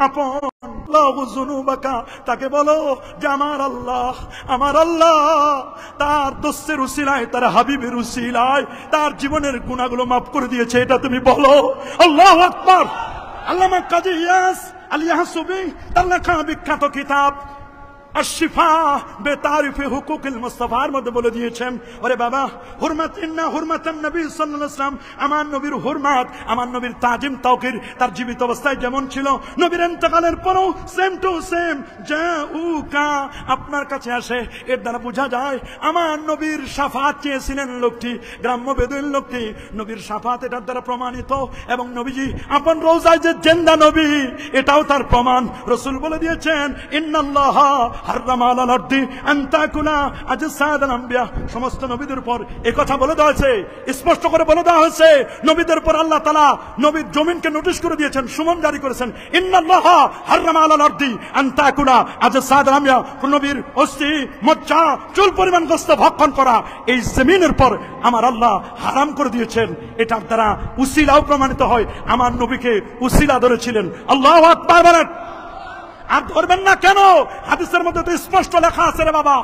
আপন লাহু যুনুবাকা, তাকে বলো যে আমার আল্লাহ, আমার আল্লাহ তার দোস্তের উসিলায়, তার হাবিবের উসিলায় তার জীবনের গুনাহগুলো মাফ করে দিয়েছে, এটা তুমি বলো। আল্লাহু আকবার। আল্লামা কাজী ইয়াস আল ইয়াহসুবি তার লেখা বিখ্যাত কিতাব আশফা বেতারিফে হুকুকুল মুস্তাফার মধ্যে বলে দিয়েছেন, ওরে বাবা, হুরমাত ইন্না হুরমাতান নবী সাল্লাল্লাহু আলাইহি ওয়াসাল্লাম, আমার নবীর হুরমাত, আমার নবীর তাজিম তাওকির তার জীবিত অবস্থায় যেমন ছিল, নবীর ইন্তেকালের পরও সেম টু সেম জাউকা আপনার কাছে আসে। এর দ্বারা বোঝা যায় আমার নবীর শাফাত চেয়েছিলেন লোকটি, গ্রাম্য বেদুইন লোকটি, নবীর শাফাত এটার দ্বারা প্রমাণিত, এবং নবীজি আপন রওজায় যে জিন্দা নবী এটাও তার প্রমাণ। রাসূল বলে দিয়েছেন, ইন্নাল্লাহা হারামা আলাল আরদি আন তাকুলা আজসাদাল আম্বিয়া, সমস্ত নবীদের উপর এই কথা বলে দেওয়া হয়েছে, স্পষ্ট করে বলে দেওয়া হয়েছে, নবীদের উপর আল্লাহ তাআলা নবীর জমিনকে নোটিশ করে দিয়েছেন, সুমন জারি করেছেন, ইন্নাল্লাহা হারামা আলাল আরদি আন তাকুলা আজসাদাল আম্বিয়া, নবীর অস্থি মজ্জা চুল পরিমাণ গোশত ভক্ষণ করা এই জমিনের পর আমার আল্লাহ হারাম করে দিয়েছেন। এটার দ্বারা উসিলাও প্রমাণিত হয়, আমার নবীকে উসিলা ধরেছিলেন। আল্লাহু আকবার বলেন। আর ধরবেন না কেন? হাদিসের মধ্যে তো স্পষ্ট লেখা আছে রে বাবা,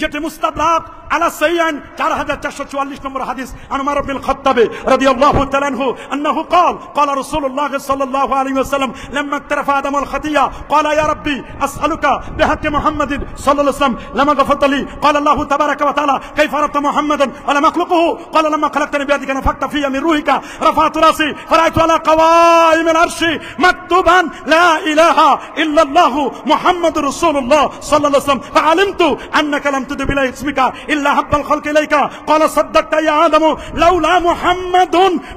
যেটি মুস্তাদরাক আলা সাইয়ান 4444 নম্বর হাদিস, আন উমর ইবনে আল-খাত্তাব রাদিয়াল্লাহু তাআলা আনহু আন্নাহু قال رسول الله صلى الله عليه وسلم لما اقترف آدم الخطيئة قال يا ربي أسألك بحق محمد صلى الله عليه وسلم لما غفرت لي قال الله تبارك وتعالى كيف عرفت محمدا ولم أخلقه قال لما خلقتني بيدك نفخت في من روحك رفعت رأسي فرأيت على قوائم العرش مكتوبا لا إله إلا الله محمد رسول الله صلى الله عليه وسلم فعلمت أنك لم تنطق بلا اسمك الا حب الخلق اليك قال صدقت يا ادم لولا محمد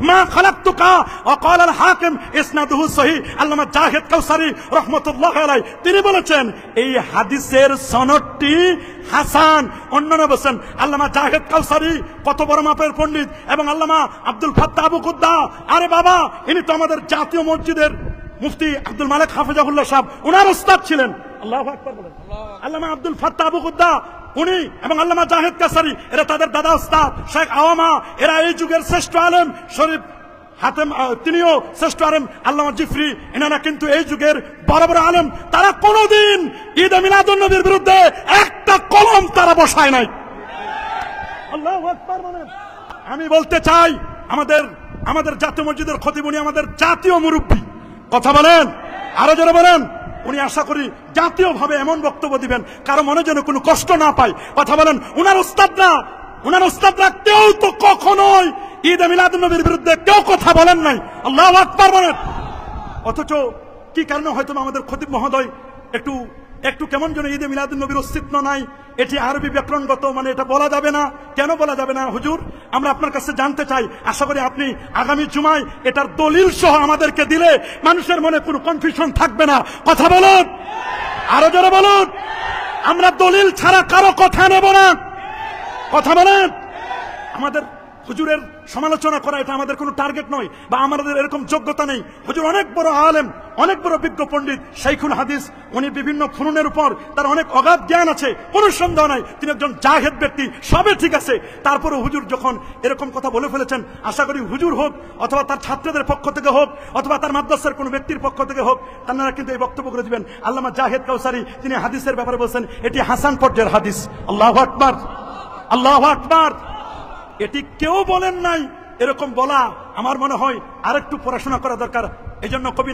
ما خلقتك وقال الحاكم اسناده صحيح আল্লামা জাহিদ কাউসারি রাহমাতুল্লাহ আলাইহি তিনি বলেছেন এই হাদিসের সনদটি হাসান। অন্যান্য বলেন আল্লামা জাহিদ কাউসারি কত বড় মাপের পণ্ডিত, এবং আল্লামা আব্দুল ফাত্তাহ আবু কুদ্দা, আরে বাবা ইনি তো আমাদের জাতীয় মসজিদের মুফতি আব্দুল মালিক হাফিজাহুল্লাহ সাহেব, ওনার উস্তাদ ছিলেন। আল্লাহু আকবার বলেন। আল্লামা আব্দুল ফাত্তাহ আবু কুদ্দা উনি এবং আল্লামা জাহিদ কাউসারি এরা তাদের দাদা উস্তাদ শেখ আওয়ামা, এরা এই যুগের শ্রেষ্ঠ আলেম। শরীফ হাতেম তিনিও শ্রেষ্ঠ আলেম। আল্লামা জিফরি এনারা কিন্তু এই যুগের বড় বড় আলেম। তারা কোনোদিন ঈদে মিলাদুন নবীর বিরুদ্ধে একটা কলম তারা বসায় নাই। আল্লাহু আকবার বলেন। আমি বলতে চাই আমাদের জাতীয় মসজিদের খতিব উনি আমাদের জাতীয় মুরব্বী, কথা বলেন আরো জোরে বলেন। উনি আশা করি জাতীয়ভাবে এমন বক্তব্য দিবেন কারো মনে যেন কোনো কষ্ট না পায়, কথা বলেন। উনার উস্তাদরা কেউ তো কখনোই ঈদে মিলাদুন নবীর বিরুদ্ধে কেউ কথা বলেন নাই। আল্লাহু আকবার বলেন। অথচ কি কারণে হয়তো আমাদের খতিব মহোদয় একটু কেমন যেন ঈদে মিলাদুন নবীর অস্তিত্ব নাই, এটি আরবি ব্যাকরণগত, মানে এটা বলা যাবে না। কেন বলা যাবে না হুজুর? আমরা আপনার কাছে জানতে চাই। আশা করি আপনি আগামী জুমায় এটার দলিল সহ আমাদেরকে দিলে মানুষের মনে কোনো কনফিউশন থাকবে না, কথা বলুন আরো জোরে বলুন। আমরা দলিল ছাড়া কারো কথা নেব না, কথা বলেন। আমাদের হুজুরের সমালোচনা করা এটা আমাদের কোনো টার্গেট নয়, বা আমাদের এরকম যোগ্যতা নেই। হুজুর অনেক বড় আলেম, অনেক বড় বিজ্ঞ পণ্ডিত, শাইখুল হাদিস। উনি বিভিন্ন ফুনুনের উপর তার অনেক অগাধ জ্ঞান আছে, কোনো সন্দেহ নাই। তিনি একজন জাহেদ ব্যক্তি, সবে ঠিক আছে। তারপরে হুজুর যখন এরকম কথা বলে ফেলেছেন, আশা করি হুজুর হোক অথবা তার ছাত্রদের পক্ষ থেকে হোক অথবা তার মাদ্রাসার কোনো ব্যক্তির পক্ষ থেকে হোক, তারা কিন্তু এই বক্তব্য করে দিবেন। আল্লামা জাহেদ কাউসারি তিনি হাদিসের ব্যাপারে বলছেন এটি হাসান পর্যায়ের হাদিস। আল্লাহু আকবার, আল্লাহু আকবার। এটি কেউ বলেন নাই, এরকম বলা আমার মনে হয় আরেকটু পড়াশোনা করা দরকার। এই জন্য কবি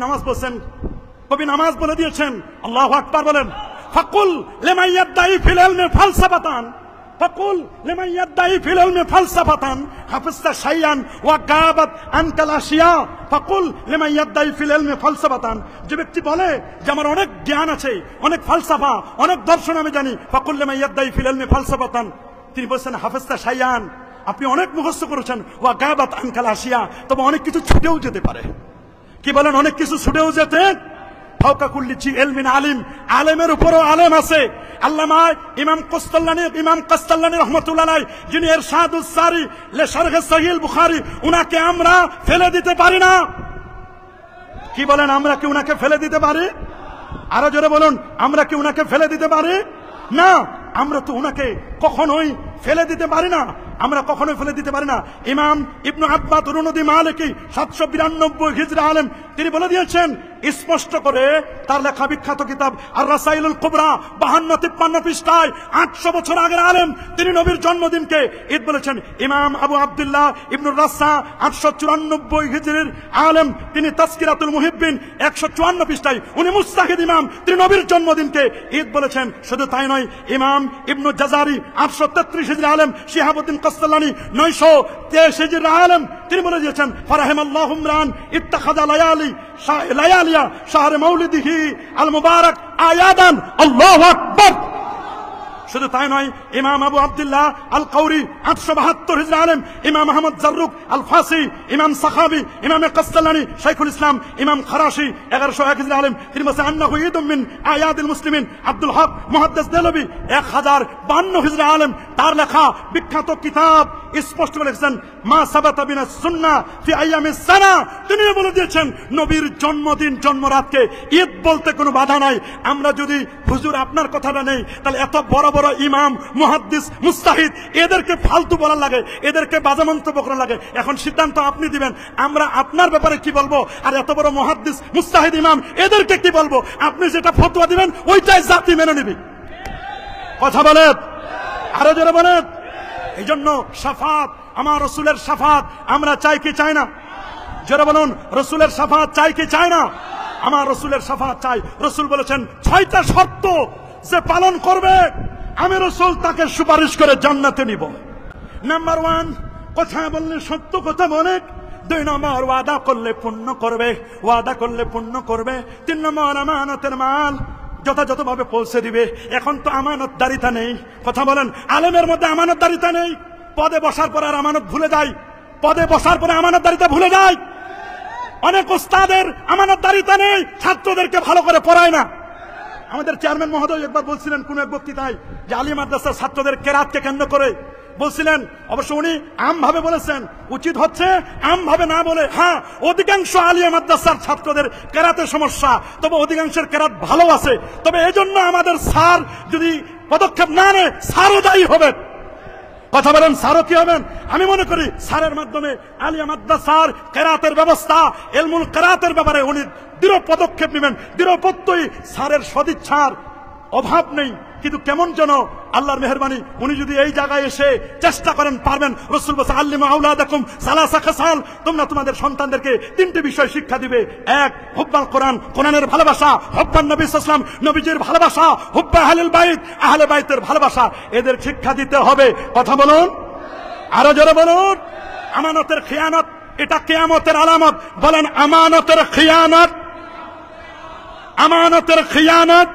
নামাজ বলে দিয়েছেন। আল্লাহু আকবার বলেন। ফাকুল লিমান ইয়াদদাই ফিল ইলমি ফালসাফাতান, ফাকুল লিমান ইয়াদদাই ফিল ইলমি ফালসাফাতান হাফিজতা শাইয়ান ওয়া গাবাত আনকাল আশিয়া। ফাকুল লিমান ইয়াদদাই ফিল ইলমি ফালসাফাতান, যে ব্যক্তি বলে যে আমার অনেক জ্ঞান আছে, অনেক ফালসাফা, অনেক দর্শন আমি জানি, ফাকুল লিমান ইয়াদদাই ফিল ইলমি ফালসাফাতান, তিনি বলছেন হাফিজতা শাইয়ান, আপনি অনেক মুখস্থ করেছেন, ওয়া গাবাত আনকাল আশিয়া, তবে অনেক কিছু ছুটেও যেতে পারে। কি বলেন? অনেক কিছু ছুটেও যেতে। ফাওকা কুল্লি জি ইলমিন আলিম, আলেমের উপরও আলেম আছে। আল্লামা ইমাম কাস্তাল্লানী রাহমাতুল্লাহ আলাইহি, যিনি ইরশাদুস সারি লে শারহ সহিহ বুখারী, উনাকে আমরা ফেলে দিতে পারি না। কি বলেন? আমরা কি উনাকে ফেলে দিতে পারি? আরো জোরে বলুন, আমরা কি উনাকে ফেলে দিতে পারি না? আমরা তো উনাকে কখনোই ফেলে দিতে পারি না, আমরা কখনোই ফেলে দিতে পারি না। ইমাম ইবনু আব্বাদ রুনুদি মালিকি 792 হিজরি আলেম, তিনি বলে দিয়েছেন স্পষ্ট করে তার লেখা বিখ্যাত কিতাব আর রাসাইলুল কুবরা 52-53 পৃষ্ঠায় 800 বছর আগের আলেম, তিনি নবীর জন্মদিনকে ঈদ বলেছেন। ইমাম আবু আব্দুল্লাহ ইবনুর রাসা 894 হিজরির আলেম, তিনি তাজকিরাতুল মুহিব্বিন 154 পৃষ্ঠায় উনি মুস্তাহিদ ইমাম, তিনি নবীর জন্মদিনকে ঈদ বলেছেন। শুধু তাই নয়, ইমাম ইবনু জাজারি 833 হিজরি আলেম, শিহাবুদ্দিন কাস্তালানি 923 হিজরির আলেম, তিনি বলে দিয়েছেন ফারাহিমাল্লাহু ইমরান ইত্তাখাযা লায়ালিয়া শাহরে মাউলিদিহি আল মুবারাক আয়াদান। আল্লাহু আকবার। শুধু তাই নয়, ইমাম আবু আব্দুল্লাহ আল কাউরি 872 হিজরি আলেম, ইমাম আহমদ জাররুক আল ফাসি, ইমাম সাখাবি, ইমাম কাস্তালানি, শাইখুল ইসলাম, ইমাম খারাশি 1101 হিজরি আলেম, তিনি বলেছেন আন্নাহু ঈদুম মিন আয়াদিল মুসলিমিন। আব্দুল হক মুহাদ্দিস দেলবি 1052 হিজরি আলেম, তার লেখা বিখ্যাত কিতাব স্পষ্ট করে লিখেছেন মা সাবাতা বিনাস সুন্নাহ ফি আইয়ামিস সানা, তিনি বলে দিয়েছেন নবীর জন্মদিন জন্মরাতকে ঈদ বলতে কোনো বাধা নাই। আমরা যদি হুজুর আপনার কথাটা নেই, তাহলে এত বড় বড় ইমাম মুহাদ্দিস মুস্তাহিদ এদেরকে ফালতু বলা লাগে, এদেরকে বাজে মন্তব্য করা লাগে। এখন সিদ্ধান্ত আপনি দিবেন আমরা আপনার ব্যাপারে কি বলবো, আর এত বড় মুহাদ্দিস মুস্তাহিদ ইমাম এদেরকে কি বলবো। আপনি যেটা ফতোয়া দিবেন ওইটাই জাতি মেনে নেবে, কথা বলেন আরো জোরে বলেন। এই জন্য শাফাত, আমার রসুলের শাফাত আমরা চাই কি চাই না? জোরে বলুন, রসুলের শাফাত চাই কি চাই না? আমার রসুলের শাফাত চাই। রসুল বলেছেন 6টা শর্ত যে পালন করবে আমি রসুল তাকে সুপারিশ করে জান্নাতে নিব। নাম্বার 1, কথা বললে সত্য কথা বলে। 2 নম্বর, ওয়াদা করলে পূর্ণ করবে, ওয়াদা করলে পূর্ণ করবে। 3 নম্বর, আমানতের মাল যথাযথভাবে পৌঁছে দিবে। এখন তো আমানতদারিতা নেই, কথা বলেন, আলেমের মধ্যে আমানতদারিতা নেই। পদে বসার পর আর আমানত ভুলে যায়, পদে বসার পরে আমানতদারিতা ভুলে যায়। অনেক ওস্তাদের আমানতদারিতা নেই, ছাত্রদেরকে ভালো করে পড়ায় না। আমাদের চেয়ারম্যান মহোদয় একবার বলছিলেন কোন এক বক্তৃতায় যে আলিয়া মাদ্রাসার ছাত্রদের কেরাতকে কেন্দ্র করে বলছিলেন, অবশ্য উনি আমভাবে বলেছেন, উচিত হচ্ছে আমভাবে না বলে, হ্যাঁ অধিকাংশ আলিয়া মাদ্রাসার ছাত্রদের কেরাতের সমস্যা, তবে অধিকাংশের কেরাত ভালো আছে। তবে এজন্য আমাদের স্যার যদি পদক্ষেপ না নেয়, স্যারও দায়ী হবে। কথা বলেন, স্যারও কি হবেন? আমি মনে করি স্যারের মাধ্যমে আলিয়া মাদ্রাসার কেরাতের ব্যবস্থা, ইলমুল কেরাতের ব্যাপারে উনি দৃঢ় পদক্ষেপ নেবেন। দৃঢ় প্রত্যয়ী স্যারের সদিচ্ছার অভাব নেই, কিন্তু কেমন যেন আল্লাহর মেহেরবানি উনি যদি এই জায়গায় এসে চেষ্টা করেন, পারবেন। রাসূল বলেছেন, আল্লিমু আওলাদাকুম সালাসা খাসাল, তোমরা তোমাদের সন্তানদেরকে তিনটি বিষয় শিক্ষা দিবে। এক, হুব্বাল কোরআন, কোরআনের ভালোবাসা, হুব্বান নবী সাল্লাল্লাহু আলাইহি ওয়াসাল্লাম, নবীজির ভালোবাসা, হুব্বা আহলুল বাইত, আহলে বাইতের ভালোবাসা, এদের শিক্ষা দিতে হবে। কথা বলুন, আরো জোরে বলুন। আমানতের খিয়ানত, এটা কিয়ামতের আলামত। বলেন, আমানতের খিয়ানত, আমানতের খিয়ানত।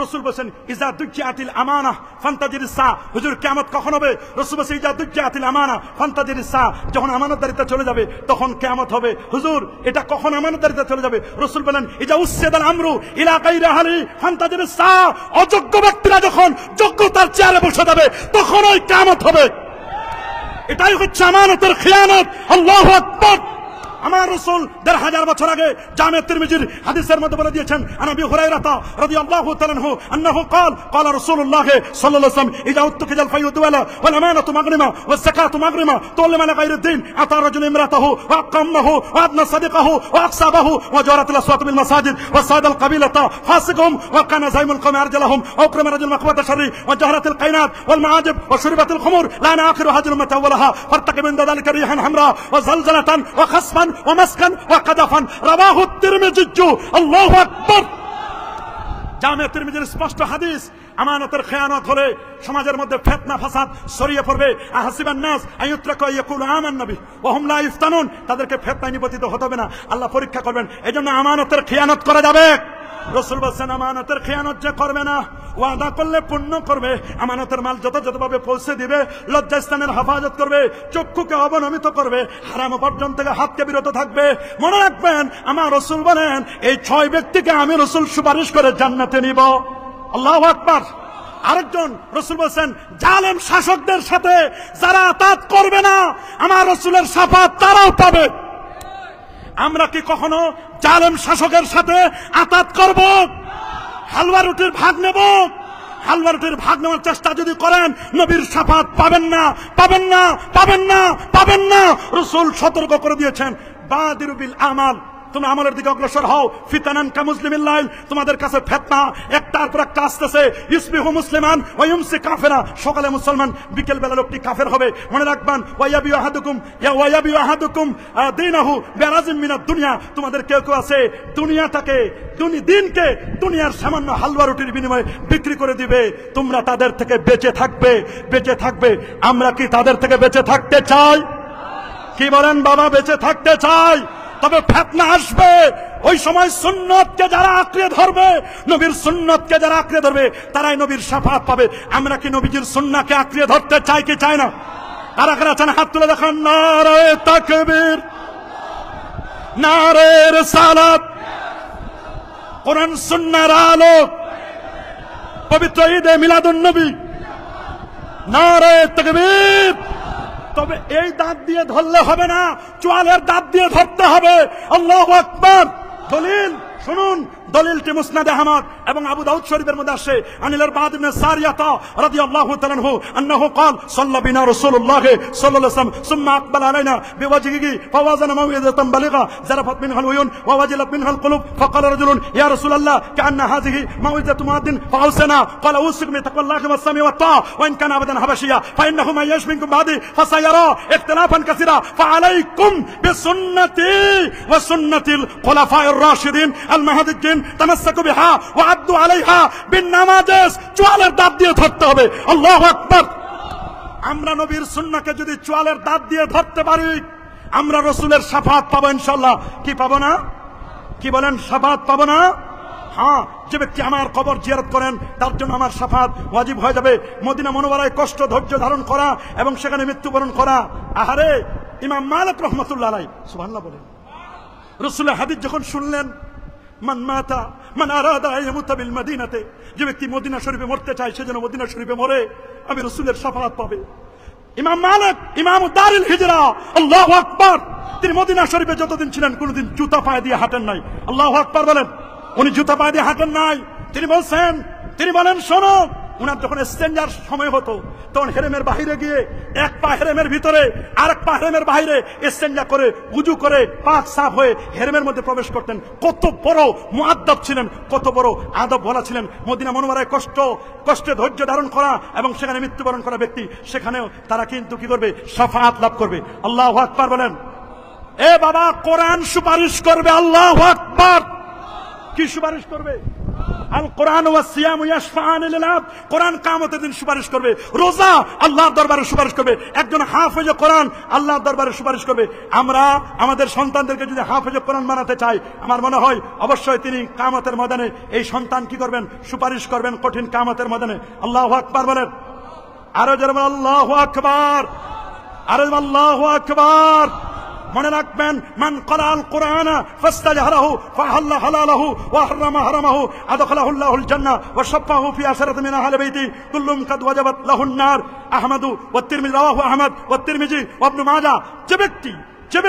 রসুল বলেছেন, ইজা দুজ্জিআতিল আমানা ফান্তাজিরিস সা। হুজুর কিয়ামত কখন হবে? রসুল বলেছেন, ইজা দুজ্জিআতিল আমানা ফান্তাজিরিস সা, যখন আমানতদারিতা চলে যাবে তখন কিয়ামত হবে। হুজুর এটা কখন আমানতদারিতা চলে যাবে? রসুল বলেন, ইজা উসসিদাল আমরু ইলা গায়রি আহলি ফান্তাজিরিস সা, অযোগ্য ব্যক্তিরা যখন যোগ্যতার চেয়ারে বসে যাবে তখন ওই কিয়ামত হবে। এটাই হচ্ছে আমানতের খিয়ানত। আল্লাহু আকবার। আমার রাসূল ১৫০০ বছর আগে জামে তিরমিজির হাদিসের মধ্যে বলে দিয়েছেন, আনাবি হুরায়রা রাদিয়াল্লাহু তাআলা আনহু আন্নাহু قال رسول الله صلى الله عليه وسلم اذا اتخذ الفيء دولا والامانه مغرمه والزكاه مغرمه تولم على غير الدين اتى رجل امراته واقمه وابن صديقه واقصابه وجارت الاصوات بالمساجد وصاد القبيله فاسقهم وكان زعيم القوم ارجلهم واكرم رجل مقوه الشر وجهرت القينات والمعاجب وشربت الخمور لان اخر هذه الامه اولها فارتقب من ذلك ريحا حمراء وزلزله وخسفا ومسكا وقذفا رواه الترمذي। الله اكبر। জামে তিরমিজির স্পষ্ট হাদিস। আমানতের খেয়ানত হলে সমাজের মধ্যে ফিতনা ফাসাদ ছড়িয়ে পড়বে। আহাসিবান নাস আইয়ুতরাকু ইয়াকুলু আমান্না বিহি ওয়া হুম লা ইফতানুন, তাদেরকে ফিতনায় নিপতিত হতে হবে না, আল্লাহ পরীক্ষা করবেন। এজন্য আমানতের খেয়ানত করা যাবে। রাসূল বলেছেন, আমানতের খেয়ানত যে করবে না, ওয়াদা করলে পূর্ণ করবে, আমানতের মাল যথাযথভাবে পৌঁছে দিবে, লজ্জাস্থানের হেফাজত করবে, চক্ষুকে অবনমিত করবে, হারাম উপার্জন থেকে হাতকে বিরত থাকবে। মনে রাখবেন, আমার রাসূল বলেন, এই 6 ব্যক্তিকে আমি রাসূল সুপারিশ করে জান্নাতে নিব। আল্লাহু আকবার। আরেকজন রাসূল বলেছেন, জালেম শাসকদের সাথে যারা আতাত করবে না, আমার রাসূলের শাফাত তারাও পাবে। আমরা কি কখনো জালেম শাসকের সাথে আতাত করব? হালুয়া রুটির ভাগ নেব? হালুয়া রুটির ভাগ নেওয়ার চেষ্টা যদি করেন, নবীর শাফাত পাবেন না, পাবেন না, পাবেন না, পাবেন না। রাসূল সতর্ক করে দিয়েছেন, বাদিরু বিল আমাল, তুমি আমলের দিকে অগ্রসর হও। ফিতানান কা মুসলিমিল লাইল, তোমাদের কাছে ফিতনা একটার পর একটা আসতেছে। ইসবিহু মুসলিমান ওয়া ইউমসি কাফিরা, সকালে মুসলমান বিকেল বেলা লোকটি কাফের হবে। মনে রাখবেন, ওয়ায়াবি আহাদুকুম দীনাহু বিরাজিম মিনাদ দুনিয়া, তোমাদের কেউ কেউ আছে দুনিয়াটাকে, দিনকে দুনিয়ার সামান্য হালুয়া রুটির বিনিময়ে বিক্রি করে দিবে। তোমরা তাদের থেকে বেঁচে থাকবে, বেঁচে থাকবে। আমরা কি তাদের থেকে বেঁচে থাকতে চাই? কি বলেন বাবা? বেঁচে থাকতে চাই। তবে ফিতনা আসবে, ওই সময় সুন্নতকে যারা আঁকড়ে ধরবে, নবীর সুন্নতকে যারা আঁকড়ে ধরবে, তারাই নবীর শাফাত পাবে। আমরা কি নবীজির সুন্নাহকে আঁকড়ে ধরতে চাই কি চাই না? কারা কারা চান হাত তুলে দেখান। নারে তাকবীর, নারে রিসালাত, কোরআন সুন্নাহর আলো, পবিত্র ঈদে মিলাদুন নবী, নারে তাকবীর। তবে এই দাঁত দিয়ে ধরলে হবে না, চোয়ালের দাঁত দিয়ে ধরতে হবে। আল্লাহু আকবার। দলিল শুনুন, দলিলটি মুসনাদ আহমদ এবং আবু দাউদ শরীফের মধ্যে আসে। আনিল বাদ ইবনে সারিয়াতা রাদিয়াল্লাহু তাআলা আনহু আন্নাহু قال صلى بنا رسول الله صلى الله عليه وسلم ثم اقبل علينا بوجهه فوازن موعظه بليغه ذرفت منها العيون ووجلت منها القلوب فقال رجل يا رسول الله كأن هذه موعظه مؤذن فاوصنا قال اوصيكم بتقوى الله والسمع والطاعه وان كان ابدا حبشيا فانه من يعش منكم بعدي فسيرى اختلافا كثيرا فعليكم بسنتي وسنه الخلفاء الراشدين المهديين তামাসসাকু বিহা ওয়া আদ্দু আলাইহা বিন্নামাজিস। চোয়ালের দাঁত দিয়ে ধরতে হবে। আল্লাহু আকবার। আমরা নবীর সুন্নাহকে যদি চোয়ালের দাঁত দিয়ে ধরতে পারি, আমরা রাসূলের শাফাত পাবো ইনশাআল্লাহ। কি পাবো না? কি বলেন? শাফাত পাবো না? হ্যাঁ, যে ব্যক্তি আমার কবর জিয়ারত করেন তার জন্য আমার শাফাত ওয়াজিব হয়ে যাবে। মদিনা মুনওয়ারায় কষ্ট ধৈর্য ধারণ করা এবং সেখানে মৃত্যুবরণ করা। আহারে, ইমাম মালিক রাহমাতুল্লাহ আলাইহি সুবহানাল্লাহ বলেন, রাসূলের হাদিস যখন শুনলেন, মান আরাদা আন ইয়ামুতা বিল মদিনাতে, যে ব্যক্তি মদিনা শরীফে মরতে চায় সে যেন মদিনা শরীফে মরে, আমি রাসূলের শাফাত পাবে। ইমাম মালিক ইমাম দারুল হিজরা, আল্লাহু আকবার, তিনি মদিনা শরীফে যতদিন ছিলেন কোনদিন জুতা পায়ে দিয়ে হাঁটেন নাই। আল্লাহু আকবার বলেন। উনি জুতা পায়ে দিয়ে হাঁটেন নাই। তিনি বলেন শোনো, উনার যখন ইস্তেঞ্জার সময় হতো তখন হেরেমের বাহিরে গিয়ে এক পা হেরেমের ভিতরে আর এক পা হেরেমের বাহিরে ইস্তেঞ্জা করে উজু করে পাক সাফ হয়ে হেরেমের মধ্যে প্রবেশ করতেন। কত বড় মুআদ্দাব ছিলেন, কত বড় আদব বলা ছিলেন। মদিনা মুনওয়ারায় কষ্টে ধৈর্য ধারণ করা এবং সেখানে মৃত্যুবরণ করা ব্যক্তি, সেখানেও তারা কিন্তু কি করবে? শাফাআত লাভ করবে। আল্লাহু আকবার বলেন। এ বাবা, কোরআন সুপারিশ করবে। আল্লাহু আকবার। কি সুপারিশ করবে? আল কোরআন ওয়া সিয়াম ইয়াশফাআন লিল আবদ, কোরআন কিয়ামতের দিন সুপারিশ করবে। রোজা আল্লাহর দরবারে সুপারিশ করবে। একজন হাফেজে কোরআন আল্লাহর দরবারে সুপারিশ করবে। আমরা আমাদের সন্তানদেরকে যদি হাফেজে কোরআন বানাতে চাই, আমার মনে হয় অবশ্যই তিনি কিয়ামতের ময়দানে এই সন্তান কি করবেন? সুপারিশ করবেন কঠিন কিয়ামতের ময়দানে। আল্লাহু আকবার বলেন। আরো জোরে বলেন আল্লাহু আকবার। আরো আল্লাহু আকবার। মনে রাখবেন, মান ক্বারাআল কুরআনা ফাস্তাজহারাহু ফাহাল্লা হালালাহু ওয়া হারামা হারামাহু আদখালাহু আল্লাহুল জান্নাহ ওয়া শাফাহু ফি আশরাতি মিন আহলি বাইতি কুল্লুম কাদ ওয়াজাবাত লাহুন নার। আহমদু ওয়া তিরমিজি, রাওয়াহু আহমদ ওয়া তিরমিজি ওয়া ইবনে মাজাহ। যে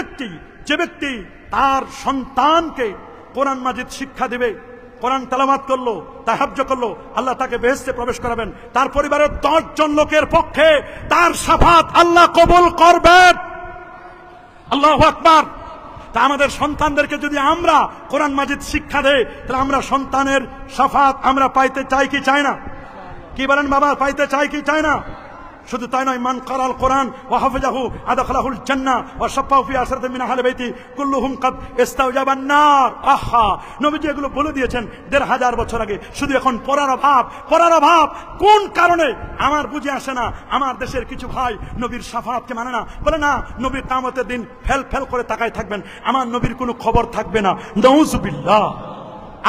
ব্যক্তি তার সন্তানকে কোরআন মাজিদ শিক্ষা দিবে, কোরআন তেলাওয়াত করলো, তাহাজ্জুদ করলো, আল্লাহ তাকে বেহেশতে প্রবেশ করাবেন। তার পরিবারের 10 জন লোকের পক্ষে তার শাফাত আল্লাহ কবুল করবেন। আল্লাহু আকবার। তা আমাদের সন্তানদেরকে যদি আমরা কোরআন মাজিদ শিক্ষা দেই, তাহলে আমরা সন্তানের শাফাত আমরা পাইতে চাই কি চাই না? কি বলেন বাবা, পাইতে চাই কি চাই না? শুধু তাই নয়, মান ক্বারাআল কোরআন ওয়া হাফিজাহু আদখালাহুল জান্নাহ ওয়া শাফাহু ফি আশরাতি মিন আহলি বাইতি কুল্লুহুম কাদ ইস্তাওজাবান নার। আহা, নবীজি এগুলো বলে দিয়েছেন 1500 বছর আগে। শুধু এখন পড়ার অভাব। কোন কারণে আমার বুঝে আসে না, আমার দেশের কিছু ভাই নবীর শাফাতকে মানে না। বলে না, নবীর কিয়ামতের দিন ফেল করে তাকায় থাকবেন, আমার নবীর কোনো খবর থাকবে না। নাউযুবিল্লাহ।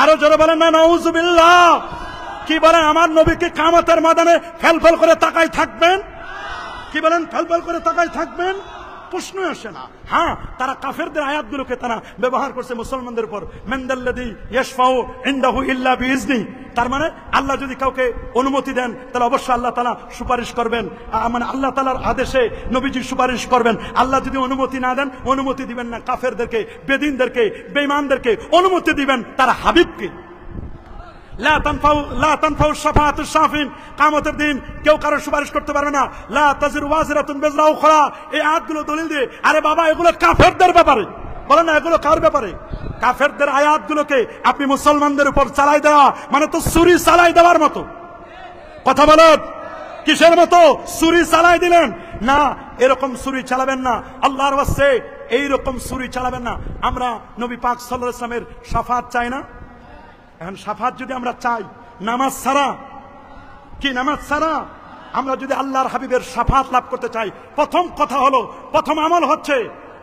আরো জোরে বলেন না নাউযুবিল্লাহ। কি বলেন, আমার নবীকে কিয়ামতের ময়দানে ফেল করে তাকায় থাকবেন? কি বলেন, ফেল করে তাকায় থাকবেন? প্রশ্নই আসে না। হ্যাঁ, তারা কাফেরদের আয়াতগুলোকে তারা ব্যবহার করছে মুসলমানদের উপর। মানদাল্লাযী ইয়াশফাউ ইনদাহু ইল্লা বিইজনি। তার মানে আল্লাহ যদি কাউকে অনুমতি দেন তাহলে অবশ্যই আল্লাহ তাআলা সুপারিশ করবেন। মানে আল্লাহ তাআলার আদেশে নবীজি সুপারিশ করবেন। আল্লাহ যদি অনুমতি না দেন, অনুমতি দিবেন না কাফেরদেরকে, বেদিনদেরকে, বেঈমানদেরকে অনুমতি দিবেন তারা হাবিবকে। লা তানফাউ শাফাআতুশ শাফিন, কিয়ামতের দিন কেউ কারো সুপারিশ করতে পারবে না। লা তাজিরু ওয়াজিরাতুন বিজরা উখরা। এই আয়াতগুলো দলিল দিয়ে, আরে বাবা এগুলো কাফেরদের ব্যাপারে। বলেন না, এগুলো কার ব্যাপারে? কাফেরদের আয়াতগুলোকে আপনি মুসলমানদের উপর চালাই দেওয়া মানে তো ছুরি চালাই দেওয়ার মতো। কথা বলেন, কিসের মতো? ছুরি চালাই দিলেন না, এরকম ছুরি চালাবেন না। আল্লাহর ওয়াস্তে এইরকম ছুরি চালাবেন না। আমরা নবী পাক সাল্লাল্লাহু আলাইহি ওয়াসাল্লামের শাফাত চাই না? এখন শাফাত যদি আমরা চাই, নামাজ ছাড়া আমরা যদি আল্লাহর হাবিবের শাফাত লাভ করতে চাই, প্রথম কথা হলো, প্রথম আমল হচ্ছে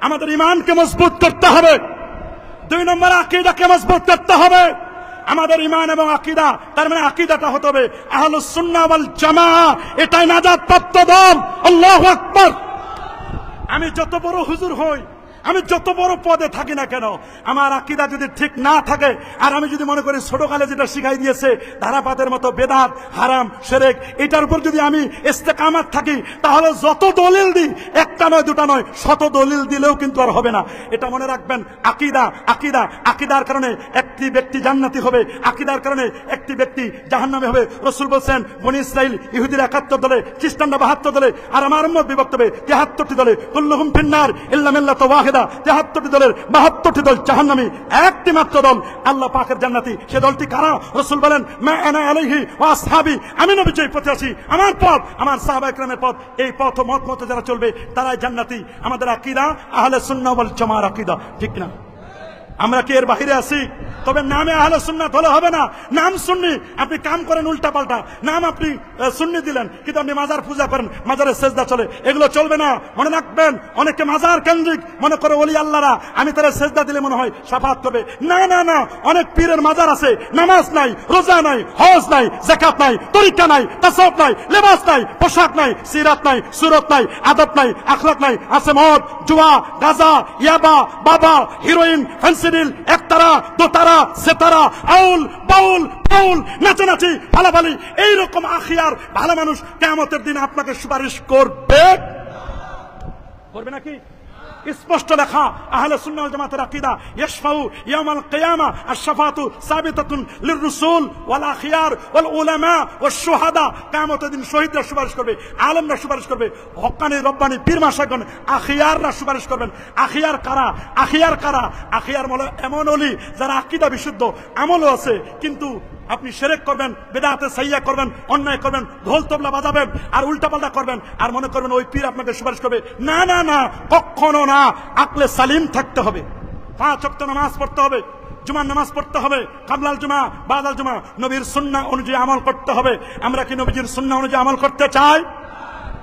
আমাদের ঈমানকে মজবুত করতে হবে। 2 নম্বর আকীদাকে মজবুত করতে হবে। আমাদের ঈমান এবং আকীদা, তার মানে আকীদাটা হতে হবে আহলুস সুন্নাহ ওয়াল জামাআহ। এটাই নাজাত প্রাপ্ত দল। আল্লাহু আকবার। আমি যত বড় হুজুর হই, আমি যত বড় পদে থাকি না কেন, আমার আকীদা যদি ঠিক না থাকে, আর আমি যদি মনে করি ছোটকালে যেটা শিখাই দিয়েছে ধারাপাতের মতো বেদাত, হারাম, শিরক, এটার উপর যদি আমি ইস্তেকামাত থাকি, তাহলে যত দলিল দিই, একটা নয় দুটা নয়, শত দলিল দিলেও কিন্তু আর হবে না। এটা মনে রাখবেন। আকীদার কারণে একটি ব্যক্তি জান্নাতি হবে, আকীদার কারণে একটি ব্যক্তি জাহান্নামী হবে। রাসূল বলেছেন, বনী ইসরাইল ইহুদিরা 71 দলে, খ্রিস্টানরা 72 দলে, আর আমার উম্মত বিভক্ত হবে 73টি দলে। কুল্লুহুম ফিন্নার ইল্লা মিল্লাত ওয়াহিদা। 73টি দলের 72টি দল জাহান্নামী, একটি মাত্র দল আল্লাহ পাকের জান্নাতি। সে দলটি কারা? রাসূল বলেন, মা আনা আলাইহি ওয়া আসহাবি। আমি নবী যেই পথে আছি, আমার পথ, আমার সাহাবা ইকরামের পথ, এই পথ ও মত যারা চলবে তারাই জান্নাতি। আমাদের আকীদা আহলে সুন্নাহ ওয়াল জামাআর আকীদা, ঠিক না? আমরা কি এর বাহিরে আছি? তবে নামে আহলে সুন্নাত হলে হবে না। নাম সুন্নি, আপনি কাম করেন উল্টা পাল্টা। নাম আপনি সুন্নি দিলেন, কিন্তু আপনি মাজার পূজা করেন, মাজারের সেজদা চলে, এগুলো চলবে না। মনে রাখবেন, অনেকে মাজার কেন্দ্রিক মনে করে ওলি আল্লাহরা, আমি তারা সেজদা দিলে মনে হয় শাফাত করবে। না না না, অনেক পীরের মাজার আছে, নামাজ নাই, রোজা নাই, হজ নাই, যাকাত নাই, তরিকা নাই, তাসাউফ নাই, লেবাস নাই, পোশাক নাই, সিরাত নাই, সুরত নাই, আদব নাই, আখলাক নাই, আছে মদ, জুয়া, গাঁজা, ইয়াবা, বাবা, হিরোইন, ফেন্সিডিল, একতারা, দোতারা, সেতারা, আউল, বাউল, ফাউল, নাচানাচি, ফালাফালি, এইরকম আখিয়ার ভালো মানুষ কিয়ামতের দিন আপনাকে সুপারিশ করবে নাকি? স্পষ্ট লেখা আহলে সুন্নাহ ওয়াল জামাতের আকীদা, ইয়াশফাউ ইয়াউমাল কিয়ামা আশ-শাফাআতু সাবিতাতুন লির-রুসুল ওয়াল আখিয়ার ওয়াল উলামা ওয়াশ শুহাদা। কিয়ামতের দিন শহীদরা সুপারিশ করবে, আলেমরা সুপারিশ করবে, হক্কানি রব্বানি পীর মাশায়েখগণ আখিয়াররা সুপারিশ করবেন। আখিয়ার কারা? আখিয়ার কারা? আখিয়ার মানে এমন ওলি যারা আকীদা বিশুদ্ধ, আমলও আছে, কিন্তু আপনি শিরক করবেন, বিদআতে সাইয়্যা করবেন, অন্যায় করবেন, ঢোল তবলা বাজাবেন আর উল্টাপাল্টা করবেন, আর মনে করবেন ওই পীর আপনাকে সুপারিশ করবে। না না না, কখনো না। আকলে সালিম থাকতে হবে, 5 ওয়াক্ত নামাজ পড়তে হবে, জুমার নামাজ পড়তে হবে, কাবলাল জুমা, বাদাল জুমা, নবীর সুন্নাহ অনুযায়ী আমল করতে হবে। আমরা কি নবীজির সুন্নাহ অনুযায়ী আমল করতে চাই?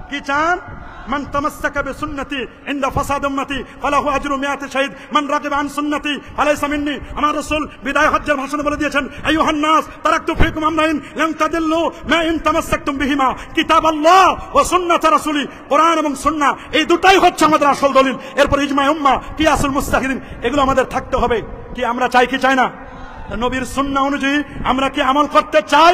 কি চান? মান তামাসসাকা বিসুন্নতি ইনদা ফাসাদ উম্মতি ফালাহু আজরু মিয়াতি শাহীদ মান রাগিবা আন সুন্নতি ফালাইসা মিন্নি। আমার রাসূল বিদায় হজ্জের ভাষণে বলে দিয়েছেন, আইয়ুহান নাস তারাকতু ফিকুম আমরাইন লান তাদিল্লু মা ইন তামাসসাকতুম বিহিমা কিতাবাল্লাহ ওয়া সুন্নাত রাসূলি। কোরআন এবং সুন্নাহ এই দুটাই হচ্ছে আমাদের আসল দলিল। এরপর ইজমা উম্মাহ, কিয়াসুল মুস্তাহিদিন, এগুলো আমাদের থাকতে হবে। কি আমরা চাই কি চাই না? নবীর সুন্নাহ অনুযায়ী আমরা কি আমল করতে চাই?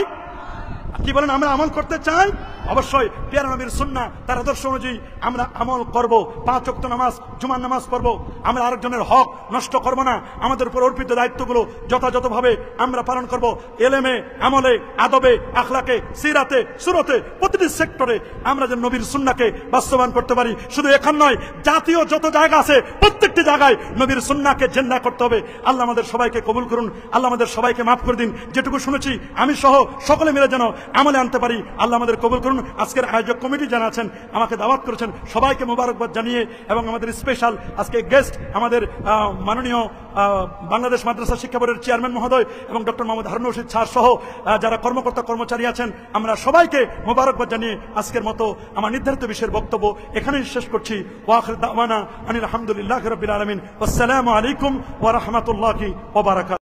কি বলেন? আমরা আমল করতে চাই। অবশ্যই প্রিয় নবীর সুন্নাহ, তার আদর্শ অনুযায়ী আমরা আমল করব। 5 ওয়াক্ত নামাজ, জুমার নামাজ পড়ব। আমরা আরেকজনের হক নষ্ট করব না। আমাদের উপর অর্পিত দায়িত্বগুলো যথাযথভাবে আমরা পালন করব। এলেমে, আমলে, আদবে, আখলাকে, সিরাতে, সুরতে, প্রতিটি সেক্টরে আমরা যেন নবীর সুন্নাহকে বাস্তবায়ন করতে পারি। শুধু এখান নয়, জাতীয় যত জায়গা আছে প্রত্যেকটি জায়গায় নবীর সুন্নাহকে জিন্দা করতে হবে। আল্লাহ আমাদের সবাইকে কবুল করুন, আল্লাহ আমাদের সবাইকে মাফ করে দিন। যেটুকু শুনেছি আমি সহ সকলে মিলে যেন আমলে আনতে পারি, আল্লাহ আমাদের কবুল করুন। আজকের আয়োজক কমিটি যারা আছেন, আমাকে দাওয়াত করেছেন, সবাইকে মোবারকবাদ জানিয়ে, এবং আমাদের স্পেশাল আজকে গেস্ট আমাদের মাননীয় বাংলাদেশ মাদ্রাসা শিক্ষা বোর্ডের চেয়ারম্যান মহোদয় এবং ডক্টর মোহাম্মদ হারুন রশিদ স্যার সহ যারা কর্মকর্তা কর্মচারী আছেন, আমরা সবাইকে মোবারকবাদ জানিয়ে আজকের মতো আমার নির্ধারিত বিষয়ের বক্তব্য এখানেই শেষ করছি। ওয়া আখির দাওয়ানা আনিল হামদুলিল্লাহি রাব্বিল আলামিন। আসসালামু আলাইকুম ওয়া রাহমাতুল্লাহি ওয়া বারাকাতুহু।